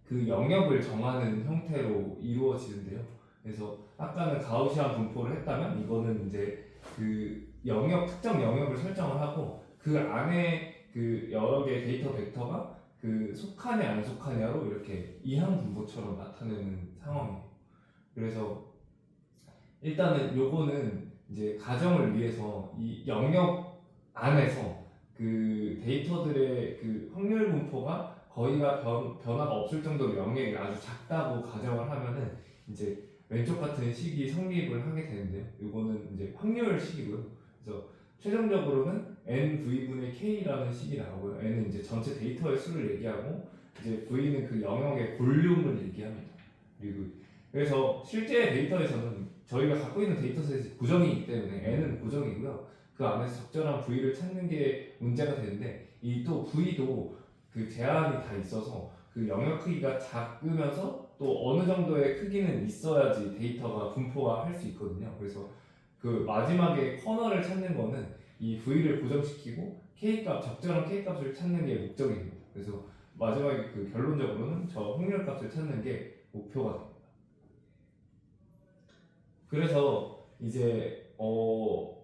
그 영역을 정하는 형태로 이루어지는데요. 그래서 아까는 가우시안 분포를 했다면 이거는 이제 그 영역 특정 영역을 설정을 하고 그 안에 그 여러 개의 데이터 벡터가 그 속하냐 안 속하냐로 이렇게 이항 분포처럼 나타내는 상황이에요. 그래서 일단은 요거는 이제 가정을 위해서 이 영역 안에서 그 데이터들의 그 확률 분포가 거의가 변화가 없을 정도로 영역이 아주 작다고 가정을 하면은 이제 왼쪽 같은 식이 성립을 하게 되는데요. 이거는 이제 확률 식이고요. 그래서 최종적으로는 nv분의 k라는 식이 나오고요. n은 이제 전체 데이터의 수를 얘기하고 이제 v는 그 영역의 볼륨을 얘기합니다. 그리고 그래서 실제 데이터에서는 저희가 갖고 있는 데이터셋이 고정이기 때문에 n은 고정이고요. 그 안에서 적절한 v를 찾는 게 문제가 되는데 이 또 v도 그 제한이 다 있어서 그 영역 크기가 작으면서 또 어느 정도의 크기는 있어야지 데이터가 분포가 할 수 있거든요. 그래서 그 마지막에 커널을 찾는 거는 이 v를 고정시키고 k값 적절한 k값을 찾는 게 목적입니다. 그래서 마지막에 그 결론적으로는 저 확률 값을 찾는 게 목표가 됩니다. 그래서 이제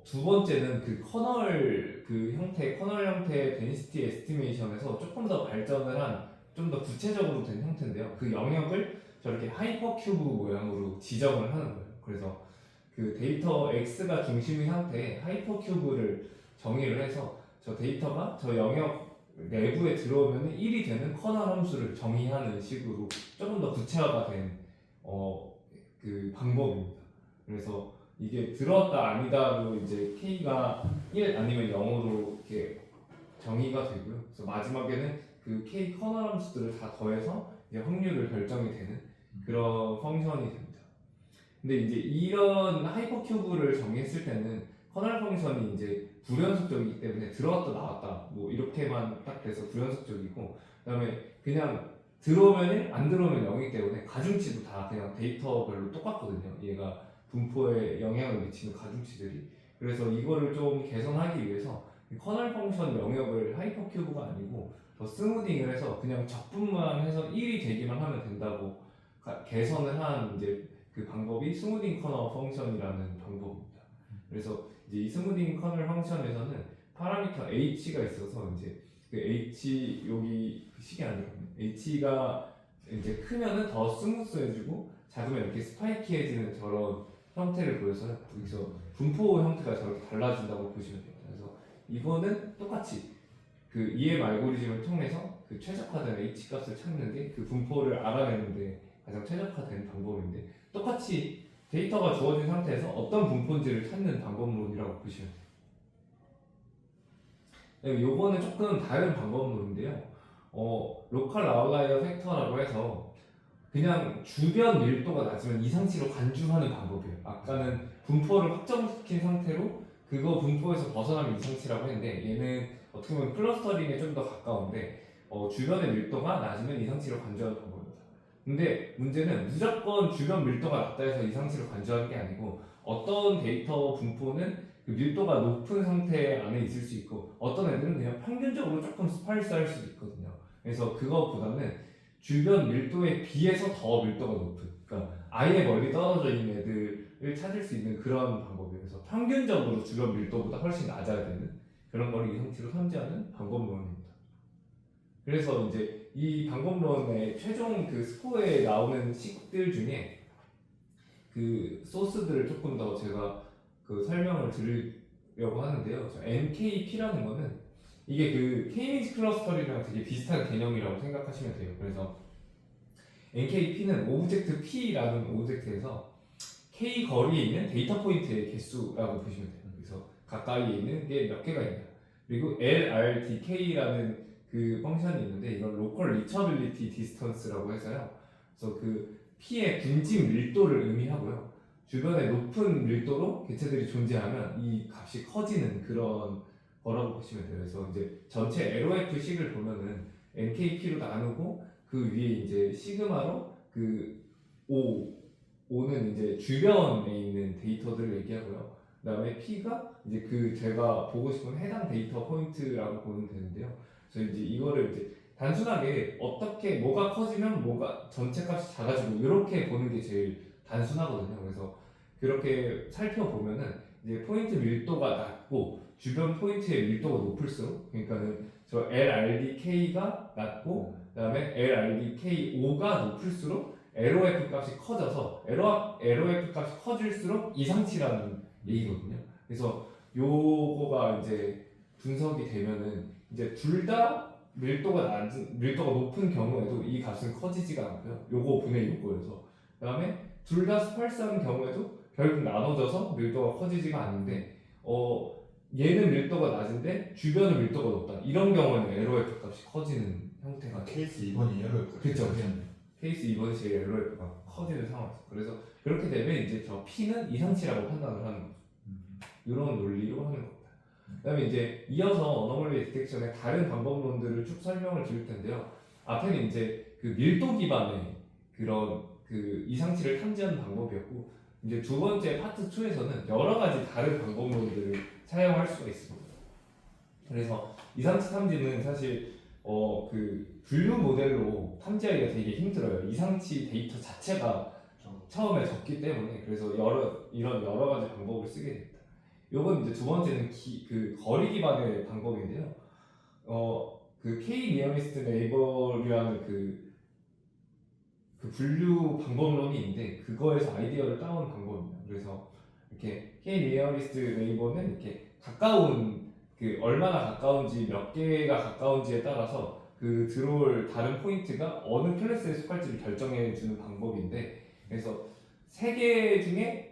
두 번째는 그 커널 그 형태 커널 형태의 데니시티 에스티메이션에서 조금 더 발전을 한 좀 더 구체적으로 된 형태인데요. 그 영역을 저렇게 하이퍼큐브 모양으로 지정을 하는 거예요. 그래서 그 데이터 x가 중심의 상태에 하이퍼큐브를 정의를 해서 저 데이터가 저 영역 내부에 들어오면 1이 되는 커널 함수를 정의하는 식으로 조금 더 구체화가 된 그 방법입니다. 그래서 이게 들어왔다 아니다로 이제 k가 1 아니면 0으로 이렇게 정의가 되고요. 그래서 마지막에는 그 k 커널 함수들을 다 더해서 이제 확률을 결정이 되는 그런 펑션이 됩니다. 근데 이제 이런 하이퍼큐브를 정의했을 때는 커널 펑션이 이제 불연속적이기 때문에 들어왔다 나왔다 뭐 이렇게만 딱 돼서 불연속적이고 그다음에 그냥 들어오면 1, 안 들어오면 0이기 때문에 가중치도 다 그냥 데이터별로 똑같거든요. 얘가 분포에 영향을 미치는 가중치들이. 그래서 이거를 좀 개선하기 위해서 커널 펑션 영역을 하이퍼큐브가 아니고 더 스무딩을 해서 그냥 적분만 해서 1이 되기만 하면 된다고 개선을 한 이제 그 방법이 스무딩 커널 펑션이라는 방법입니다. 그래서 이제 이 스무딩 커널 펑션에서는 파라미터 h가 있어서 이제 그 h 여기 그 식이 아니거든요. h가 이제 크면은 더 스무스해지고 작으면 이렇게 스파이키해지는 저런 형태를 보여서요. 여기서 분포 형태가 저렇게 달라진다고 보시면 돼요. 그래서 이거는 똑같이 그 EM 알고리즘을 통해서 그 최적화된 h 값을 찾는 게 그 분포를 알아내는데 가장 최적화된 방법인데 똑같이 데이터가 주어진 상태에서 어떤 분포인지를 찾는 방법론이라고 보시면 돼요. 요거는 조금 다른 방법론인데요. 로컬 아웃라이어 팩터라고 해서 그냥 주변 밀도가 낮으면 이상치로 간주하는 방법이에요. 아까는 분포를 확정시킨 상태로 그거 분포에서 벗어나면 이상치라고 했는데 얘는 어떻게 보면 클러스터링에 좀 더 가까운데 주변의 밀도가 낮으면 이상치로 간주하는 방법입니다. 근데 문제는 무조건 주변 밀도가 낮다 해서 이상치로 간주하는 게 아니고 어떤 데이터 분포는 그 밀도가 높은 상태 안에 있을 수 있고 어떤 애들은 그냥 평균적으로 조금 스파르스할 수도 있거든요. 그래서 그거보다는 주변 밀도에 비해서 더 밀도가 높은 그러니까 아예 멀리 떨어져 있는 애들을 찾을 수 있는 그런 방법이에요. 그래서 평균적으로 주변 밀도보다 훨씬 낮아야 되는 그런 걸 이상치로 삼지하는 방법론입니다. 그래서 이제 이 방법론의 최종 그 스코어에 나오는 식들 중에 그 소스들을 조금 더 제가 그 설명을 드리려고 하는데요. NKP라는 거는 이게 그 K-미니스 클러스터링이랑 되게 비슷한 개념이라고 생각하시면 돼요. 그래서 NKP는 오브젝트 P라는 오브젝트에서 K 거리에 있는 데이터 포인트의 개수라고 보시면 돼요. 그래서 가까이에 있는 게 몇 개가 있냐. 그리고 LRDK라는 그 펑션이 있는데 이건 로컬 리처빌리티 디스턴스라고 해서요. 그래서 그 P의 분진 밀도를 의미하고요. 주변에 높은 밀도로 개체들이 존재하면 이 값이 커지는 그런 거라고 보시면 돼요. 그래서 이제 전체 LOF 식을 보면은 NKP로 나누고 그 위에 이제 시그마로 그 O는 이제 주변에 있는 데이터들을 얘기하고요. 그다음에 P가 이제 그 제가 보고 싶은 해당 데이터 포인트라고 보면 되는데요. 그래서 이제 이거를 이제 단순하게 어떻게 뭐가 커지면 뭐가 전체 값이 작아지고 이렇게 보는 게 제일 단순하거든요. 그래서 그렇게 살펴보면은 이제 포인트 밀도가 낮고 주변 포인트의 밀도가 높을수록 그러니까는 저 LRDK가 낮고 그다음에 LRDK5가 높을수록 LOF 값이 커져서 LOF 값이 커질수록 이상치라는 얘기거든요. 그래서 요거가 이제 분석이 되면은 이제 둘 다 밀도가 높은 경우에도 이 값은 커지지가 않고요. 요거 분의 요거여서. 그다음에 둘 다 스팔스한 경우에도 결국 나눠져서 밀도가 커지지가 않는데 얘는 밀도가 낮은데 주변은 밀도가 높다. 이런 경우에는 LOF 값이 커지는 형태가 돼요.
케이스 2번이 예로
그쵸. 케이스 2번이 제일 LOF가 커지는 상황이죠. 그래서 그렇게 되면 이제 저 P는 이상치라고 판단을 하는 거죠. 이런 논리로 하는 겁니다. 그다음에 이제 이어서 어너멀리 디텍션의 다른 방법론들을 쭉 설명을 드릴 텐데요. 앞에는 이제 그 밀도 기반의 그런 그 이상치를 탐지하는 방법이었고, 이제 두 번째 파트 2에서는 여러 가지 다른 방법론들을 사용할 수가 있습니다. 그래서 이상치 탐지는 사실 그 분류 모델로 탐지하기가 되게 힘들어요. 이상치 데이터 자체가 처음에 적기 때문에. 그래서 이런 여러 가지 방법을 쓰게 됩니다. 요건 이제 두 번째는 그 거리 기반의 방법인데요. 그 K 니어리스트 네이버라는 그 분류 방법론이 있는데 그거에서 아이디어를 따온 방법입니다. 그래서 이렇게 K 니어리스트 네이버는 이렇게 가까운 그 얼마나 가까운지 몇 개가 가까운지에 따라서 그 들어올 다른 포인트가 어느 클래스에 속할지를 결정해 주는 방법인데, 그래서 세 개 중에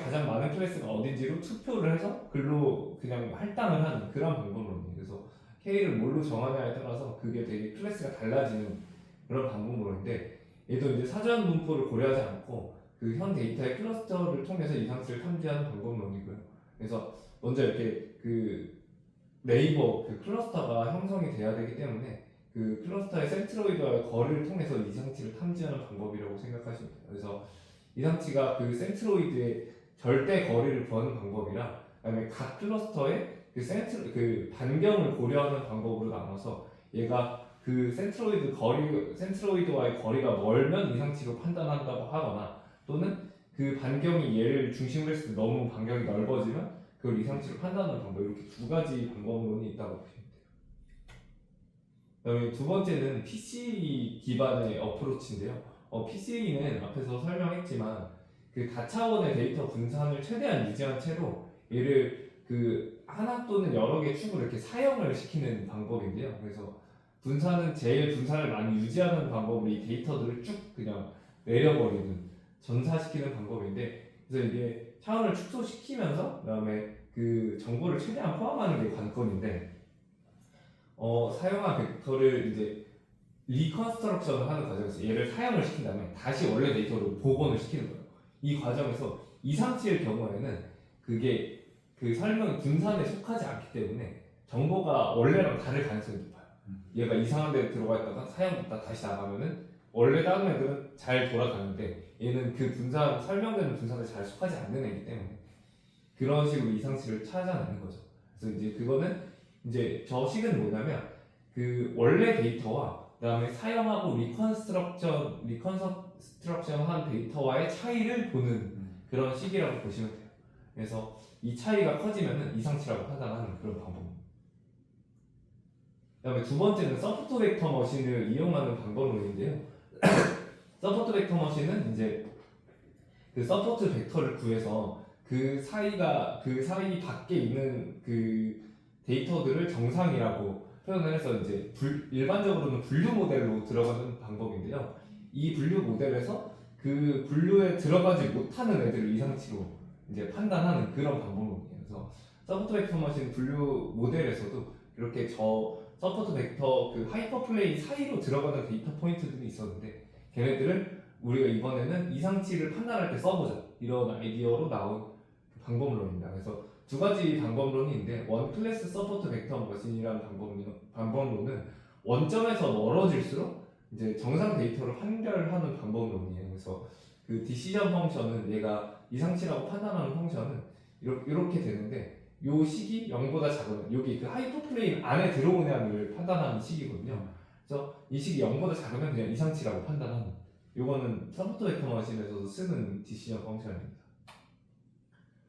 가장 많은 클래스가 어딘지로 투표를 해서 글로 그냥 할당을 하는 그런 방법론이에요. 그래서 K를 뭘로 정하냐에 따라서 그게 되게 클래스가 달라지는 그런 방법론인데, 얘도 이제 사전 분포를 고려하지 않고 그 현 데이터의 클러스터를 통해서 이상치를 탐지하는 방법론이고요. 그래서 먼저 이렇게 그 네이버 그 클러스터가 형성이 돼야 되기 때문에 그 클러스터의 센트로이드와의 거리를 통해서 이상치를 탐지하는 방법이라고 생각하시면 돼요. 그래서 이상치가 그 센트로이드의 절대 거리를 구하는 방법이랑, 그다음에 각 클러스터의 그 반경을 고려하는 방법으로 나눠서 얘가 그 센트로이드와의 거리가 멀면 이상치로 판단한다고 하거나, 또는 그 반경이 얘를 중심으로 했을 때 너무 반경이 넓어지면 그걸 이상치로 판단하는 방법, 이렇게 두 가지 방법론이 있다고 보시면 돼요. 그다음에 두 번째는 PC 기반의 어프로치인데요. PC는 앞에서 설명했지만 그 다차원의 데이터 분산을 최대한 유지한 채로 얘를 그 하나 또는 여러 개 축으로 이렇게 사형을 시키는 방법인데요. 그래서 제일 분산을 많이 유지하는 방법으로 이 데이터들을 쭉 그냥 내려버리는, 전사시키는 방법인데, 그래서 이게 차원을 축소시키면서 그다음에 그 정보를 최대한 포함하는 게 관건인데, 사용한 벡터를 이제 리컨스트럭션을 하는 과정에서 얘를 사용을 시킨 다음에 다시 원래 데이터로 복원을 시키는 거예요. 이 과정에서 이상치일 경우에는 그게 그 설명이 분산에 속하지 않기 때문에 정보가 원래랑 다를 가능성이 높아요. 얘가 이상한 데 들어가 있다가 사용됐다 다시 나가면은 원래 다른 애들은 잘 돌아가는데 얘는 그 설명되는 분산에 잘 속하지 않는 애이기 때문에 그런 식으로 이상치를 찾아내는 거죠. 그래서 이제 그거는 이제 저 식은 뭐냐면 그 원래 데이터와 그다음에 사용하고 리컨스트럭션한 데이터와의 차이를 보는 그런 식이라고 보시면 돼요. 그래서 이 차이가 커지면은 이상치라고 판단하는 그런 방법입니다. 그다음에 두 번째는 서포트 벡터 머신을 이용하는 방법론인데요. 서포트 벡터 머신은 이제 그 서포트 벡터를 구해서 그 사이 밖에 있는 그 데이터들을 정상이라고 표현을 해서 이제 일반적으로는 분류 모델로 들어가는 방법인데요. 이 분류 모델에서 그 분류에 들어가지 못하는 애들을 이상치로 이제 판단하는 그런 방법론이에요. 그래서 서포트 벡터 머신 분류 모델에서도 이렇게 서포트 벡터 그 하이퍼플레인 사이로 들어가는 데이터 포인트들이 있었는데, 걔네들을 우리가 이번에는 이상치를 판단할 때 써보자, 이런 아이디어로 나온 방법론입니다. 그래서 두 가지 방법론이 있는데, 원 클래스 서포트 벡터 머신이라는 방법론은 원점에서 멀어질수록 이제 정상 데이터를 환결하는 방법론이에요. 그래서 그 디시전 펑션은 얘가 이상치라고 판단하는 펑션은 이렇게 되는데, 요 식이 0보다 작으면 여기 그 하이퍼플레인 안에 들어오냐를 판단하는 식이거든요. 그래서 이 식이 0보다 작으면 그냥 이상치라고 판단하는, 요거는 서포트 벡터 머신에서도 쓰는 디시전 펑션입니다.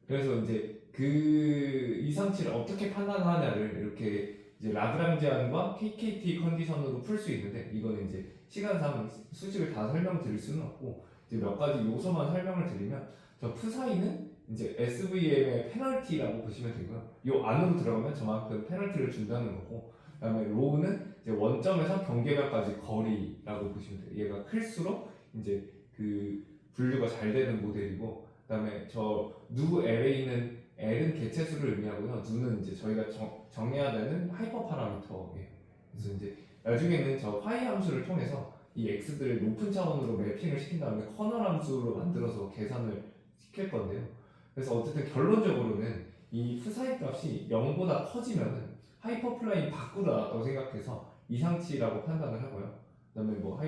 그래서 이제 그 이상치를 어떻게 판단하냐를 이렇게 이제 라그랑지안과 KKT 컨디션으로 풀 수 있는데, 이거는 이제 시간상 수식을 다 설명드릴 수는 없고 이제 몇 가지 요소만 설명을 드리면, 저 푸사이는 이제 SVM의 페널티라고 보시면 되고요. 요 안으로 들어가면 저만큼 페널티를 준다는 거고, 그다음에 로우는 이제 원점에서 경계면까지 거리라고 보시면 돼요. 얘가 클수록 이제 그 분류가 잘 되는 모델이고, 그다음에 저 누 LA는 L은 개체수를 의미하고요. 누는 이제 저희가 정해야 되는 하이퍼 파라미터예요. 그래서 이제 나중에는 저 파이 함수를 통해서 이 x들을 높은 차원으로 매핑을 시킨 다음에 커널 함수로 만들어서 계산을 시킬 건데요. 그래서 어쨌든 결론적으로는 이 푸사이 값이 0보다 커지면은 하이퍼플레인 밖으로 나왔다고 생각해서 이상치라고 판단을 하고요. 그다음에 뭐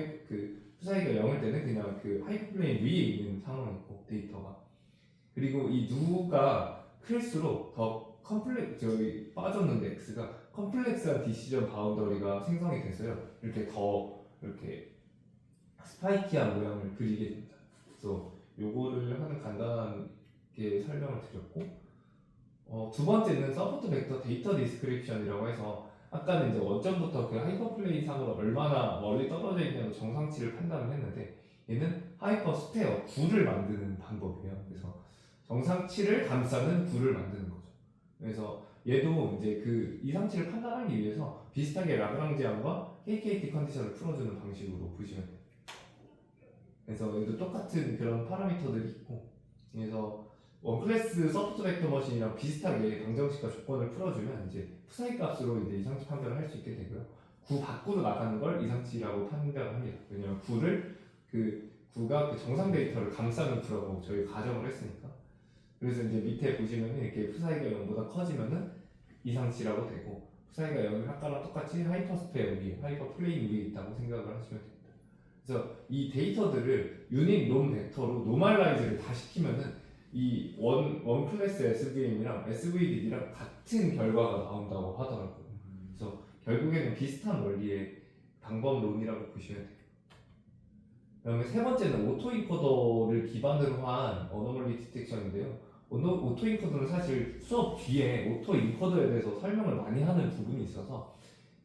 푸사이가 0일 때는 그냥 그 하이퍼플레인 위에 있는 상황이고 데이터가. 그리고 이 누가 클수록 더 저기 빠졌는데 x가 컴플렉스한 디시전 바운더리가 생성이 돼서요. 이렇게 더 이렇게 스파이키한 모양을 그리게 됩니다. 그래서 요거를 하는 간단하게 설명을 드렸고, 두 번째는 서포트 벡터 데이터 디스크립션이라고 해서 아까는 이제 원점부터 그 하이퍼플레인 상으로 얼마나 멀리 떨어져 있냐고 정상치를 판단을 했는데, 얘는 하이퍼 스페어 구를 만드는 방법이에요. 그래서 정상치를 감싸는 구를 만드는 거죠. 그래서 얘도 이제 그 이상치를 판단하기 위해서 비슷하게 라그랑지안과 KKT 컨디션을 풀어주는 방식으로 보시면 돼요. 그래서 얘도 똑같은 그런 파라미터들이 있고, 그래서 원클래스 서포트 벡터 머신이랑 비슷하게 방정식과 조건을 풀어주면 이제 푸사이 값으로 이제 이상치 판별을 할 수 있게 되고요. 구 밖으로 나가는 걸 이상치라고 판별을 합니다. 왜냐면 구가 그 정상 데이터를 감싸는 구라고 저희 가정을 했으니까. 그래서 이제 밑에 보시면은 이렇게 푸사이가 0보다 커지면은 이상치라고 되고, 푸사이가 0이 아까랑 똑같이 하이퍼스페어 위에, 하이퍼플레인 위에 있다고 생각을 하시면 됩니다. 그래서 이 데이터들을 유닛 놈 벡터로 노멀라이즈를 다 시키면은 이 원 클래스 SVM이랑 SVDD랑 같은 결과가 나온다고 하더라고요. 그래서 결국에는 비슷한 원리의 방법론이라고 보시면 돼요. 그다음에 세 번째는 오토인코더를 기반으로 한 어노멀리 디텍션인데요. 오토인코더는 사실 수업 뒤에 오토인코더에 대해서 설명을 많이 하는 부분이 있어서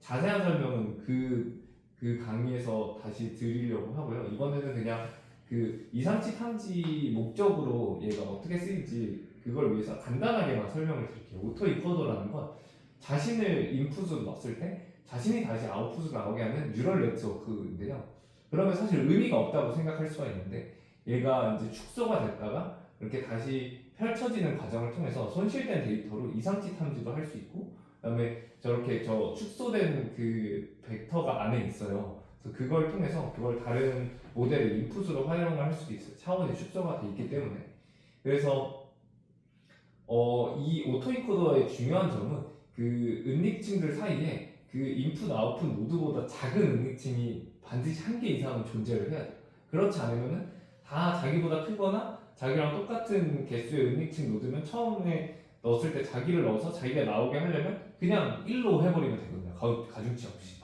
자세한 설명은 그 강의에서 다시 드리려고 하고요. 이번에는 그냥 그 이상치 탐지 목적으로 얘가 어떻게 쓰일지 그걸 위해서 간단하게만 설명을 드릴게요. 오토인코더라는 건 자신을 인풋으로 넣었을 때 자신이 다시 아웃풋으로 나오게 하는 뉴럴 네트워크인데요. 그러면 사실 의미가 없다고 생각할 수가 있는데, 얘가 이제 축소가 됐다가 이렇게 다시 펼쳐지는 과정을 통해서 손실된 데이터로 이상치 탐지도 할 수 있고, 그다음에 저렇게 저 축소된 그 벡터가 안에 있어요. 그래서 그걸 통해서 그걸 다른 모델의 인풋으로 활용을 할 수도 있어요. 차원이 축소가 돼 있기 때문에. 그래서 이 오토인코더의 중요한 점은 그 은닉층들 사이에 그 인풋 아웃풋 노드보다 작은 은닉층이 반드시 한 개 이상은 존재를 해야 돼요. 그렇지 않으면은 다 자기보다 크거나 자기랑 똑같은 개수의 은닉층 노드면 처음에 넣었을 때 자기를 넣어서 자기가 나오게 하려면 그냥 1로 해버리면 되거든요. 가중치 없이.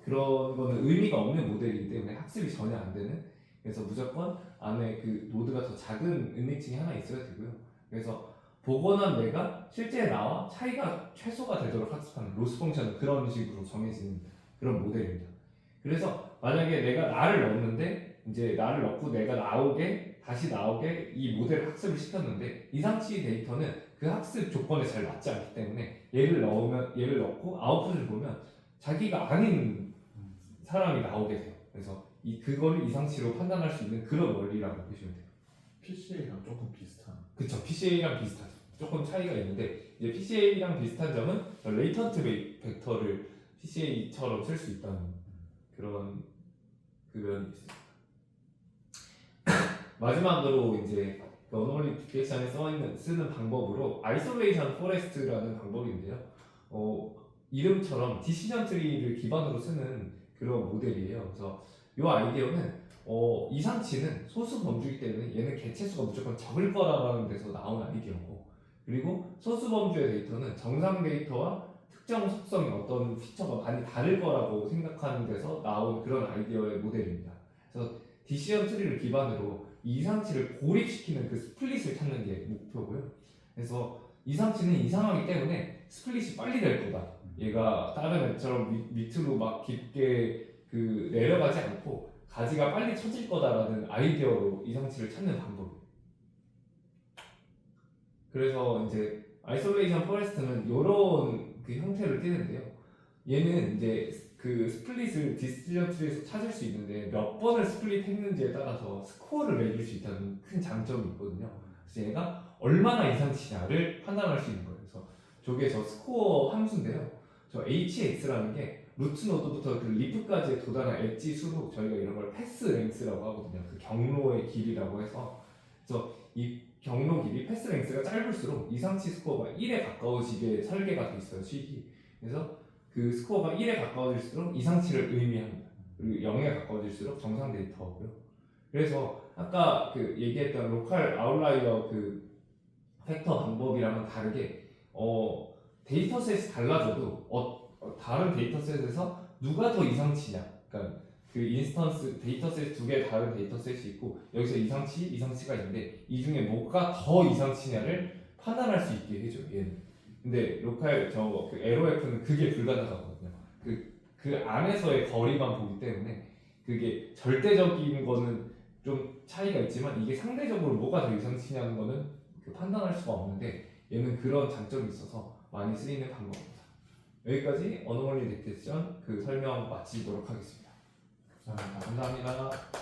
그런 거는 의미가 없는 모델이기 때문에 학습이 전혀 안 되는. 그래서 무조건 안에 그 노드가 더 작은 은닉층이 하나 있어야 되고요. 그래서 복원한 뇌가 실제 나와 차이가 최소가 되도록 학습하는 로스 펑션은 그런 식으로 정해진 그런 모델입니다. 그래서 만약에 내가 나를 넣었는데 이제 나를 넣고 내가 다시 나오게 이 모델을 학습을 시켰는데 이상치 데이터는 그 학습 조건에 잘 맞지 않기 때문에 얘를 넣고 아웃풋을 보면 자기가 아닌 사람이 나오게 돼요. 그래서 그거를 이상치로 판단할 수 있는 그런 원리라고 보시면 돼요.
PCA랑 조금 비슷한.
그쵸, PCA랑 비슷하죠. 조금 차이가 있는데 이제 PCA랑 비슷한 점은 레이턴트 벡터를 PCA처럼 쓸 수 있다는 그런 면이 있습니다. 마지막으로 이제 어노멀리 디텍션에 쓰는 방법으로 아이솔레이션 포레스트라는 방법인데요. 이름처럼 디시전 트리를 기반으로 쓰는 그런 모델이에요. 그래서 이 아이디어는 이상치는 소수 범주이기 때문에 얘는 개체수가 무조건 적을 거라는 데서 나온 아이디어고, 그리고 소수 범주의 데이터는 정상 데이터와 특정 속성의 어떤 피처가 많이 다를 거라고 생각하는 데서 나온 그런 아이디어의 모델입니다. 그래서 디시전 트리를 기반으로 이 이상치를 고립시키는 그 스플릿을 찾는 게 목표고요. 그래서 이상치는 이상하기 때문에 스플릿이 빨리 될 거다. 얘가 다른 애처럼 밑으로 막 깊게 그 내려가지 않고 가지가 빨리 쳐질 거다라는 아이디어로 이상치를 찾는 방법이에요. 그래서 이제 아이솔레이션 포레스트는 이런 그 형태를 띠는데요. 얘는 이제 그 스플릿을 디스틸러 트리에서 찾을 수 있는데 몇 번을 스플릿 했는지에 따라서 스코어를 매길 수 있다는 큰 장점이 있거든요. 그래서 얘가 얼마나 이상치냐를 판단할 수 있는 거예요. 그래서 저게 저 스코어 함수인데요. 저 hx라는 게 루트 노드부터 그 리프까지 도달한 엣지 수로 저희가 이런 걸 패스 랭스라고 하거든요. 그 경로의 길이라고 해서 그래서 이 경로 길이 패스 랭스가 짧을수록 이상치 스코어가 1에 가까워지게 설계가 돼 있어요. 식이. 그래서 그 스코어가 1에 가까워질수록 이상치를 의미합니다. 그리고 0에 가까워질수록 정상 데이터고요. 그래서 아까 그 얘기했던 로컬 아웃라이어 그 팩터 방법이랑은 다르게 데이터셋이 달라져도 다른 데이터셋에서 누가 더 이상치냐, 그러니까 그 인스턴스 데이터셋 두 개의 다른 데이터셋이 있고 여기서 이상치가 있는데 이 중에 뭐가 더 이상치냐를 판단할 수 있게 해줘 얘는. 근데 로컬 그 LOF는 그게 불가능하거든요. 그 안에서의 거리만 보기 때문에 그게 절대적인 거는 좀 차이가 있지만 이게 상대적으로 뭐가 더 이상치냐는 거는 그 판단할 수가 없는데 얘는 그런 장점이 있어서 많이 쓰이는 방법입니다. 여기까지 어노멀리 딕테이션 그 설명 마치도록 하겠습니다.
감사합니다.
감사합니다.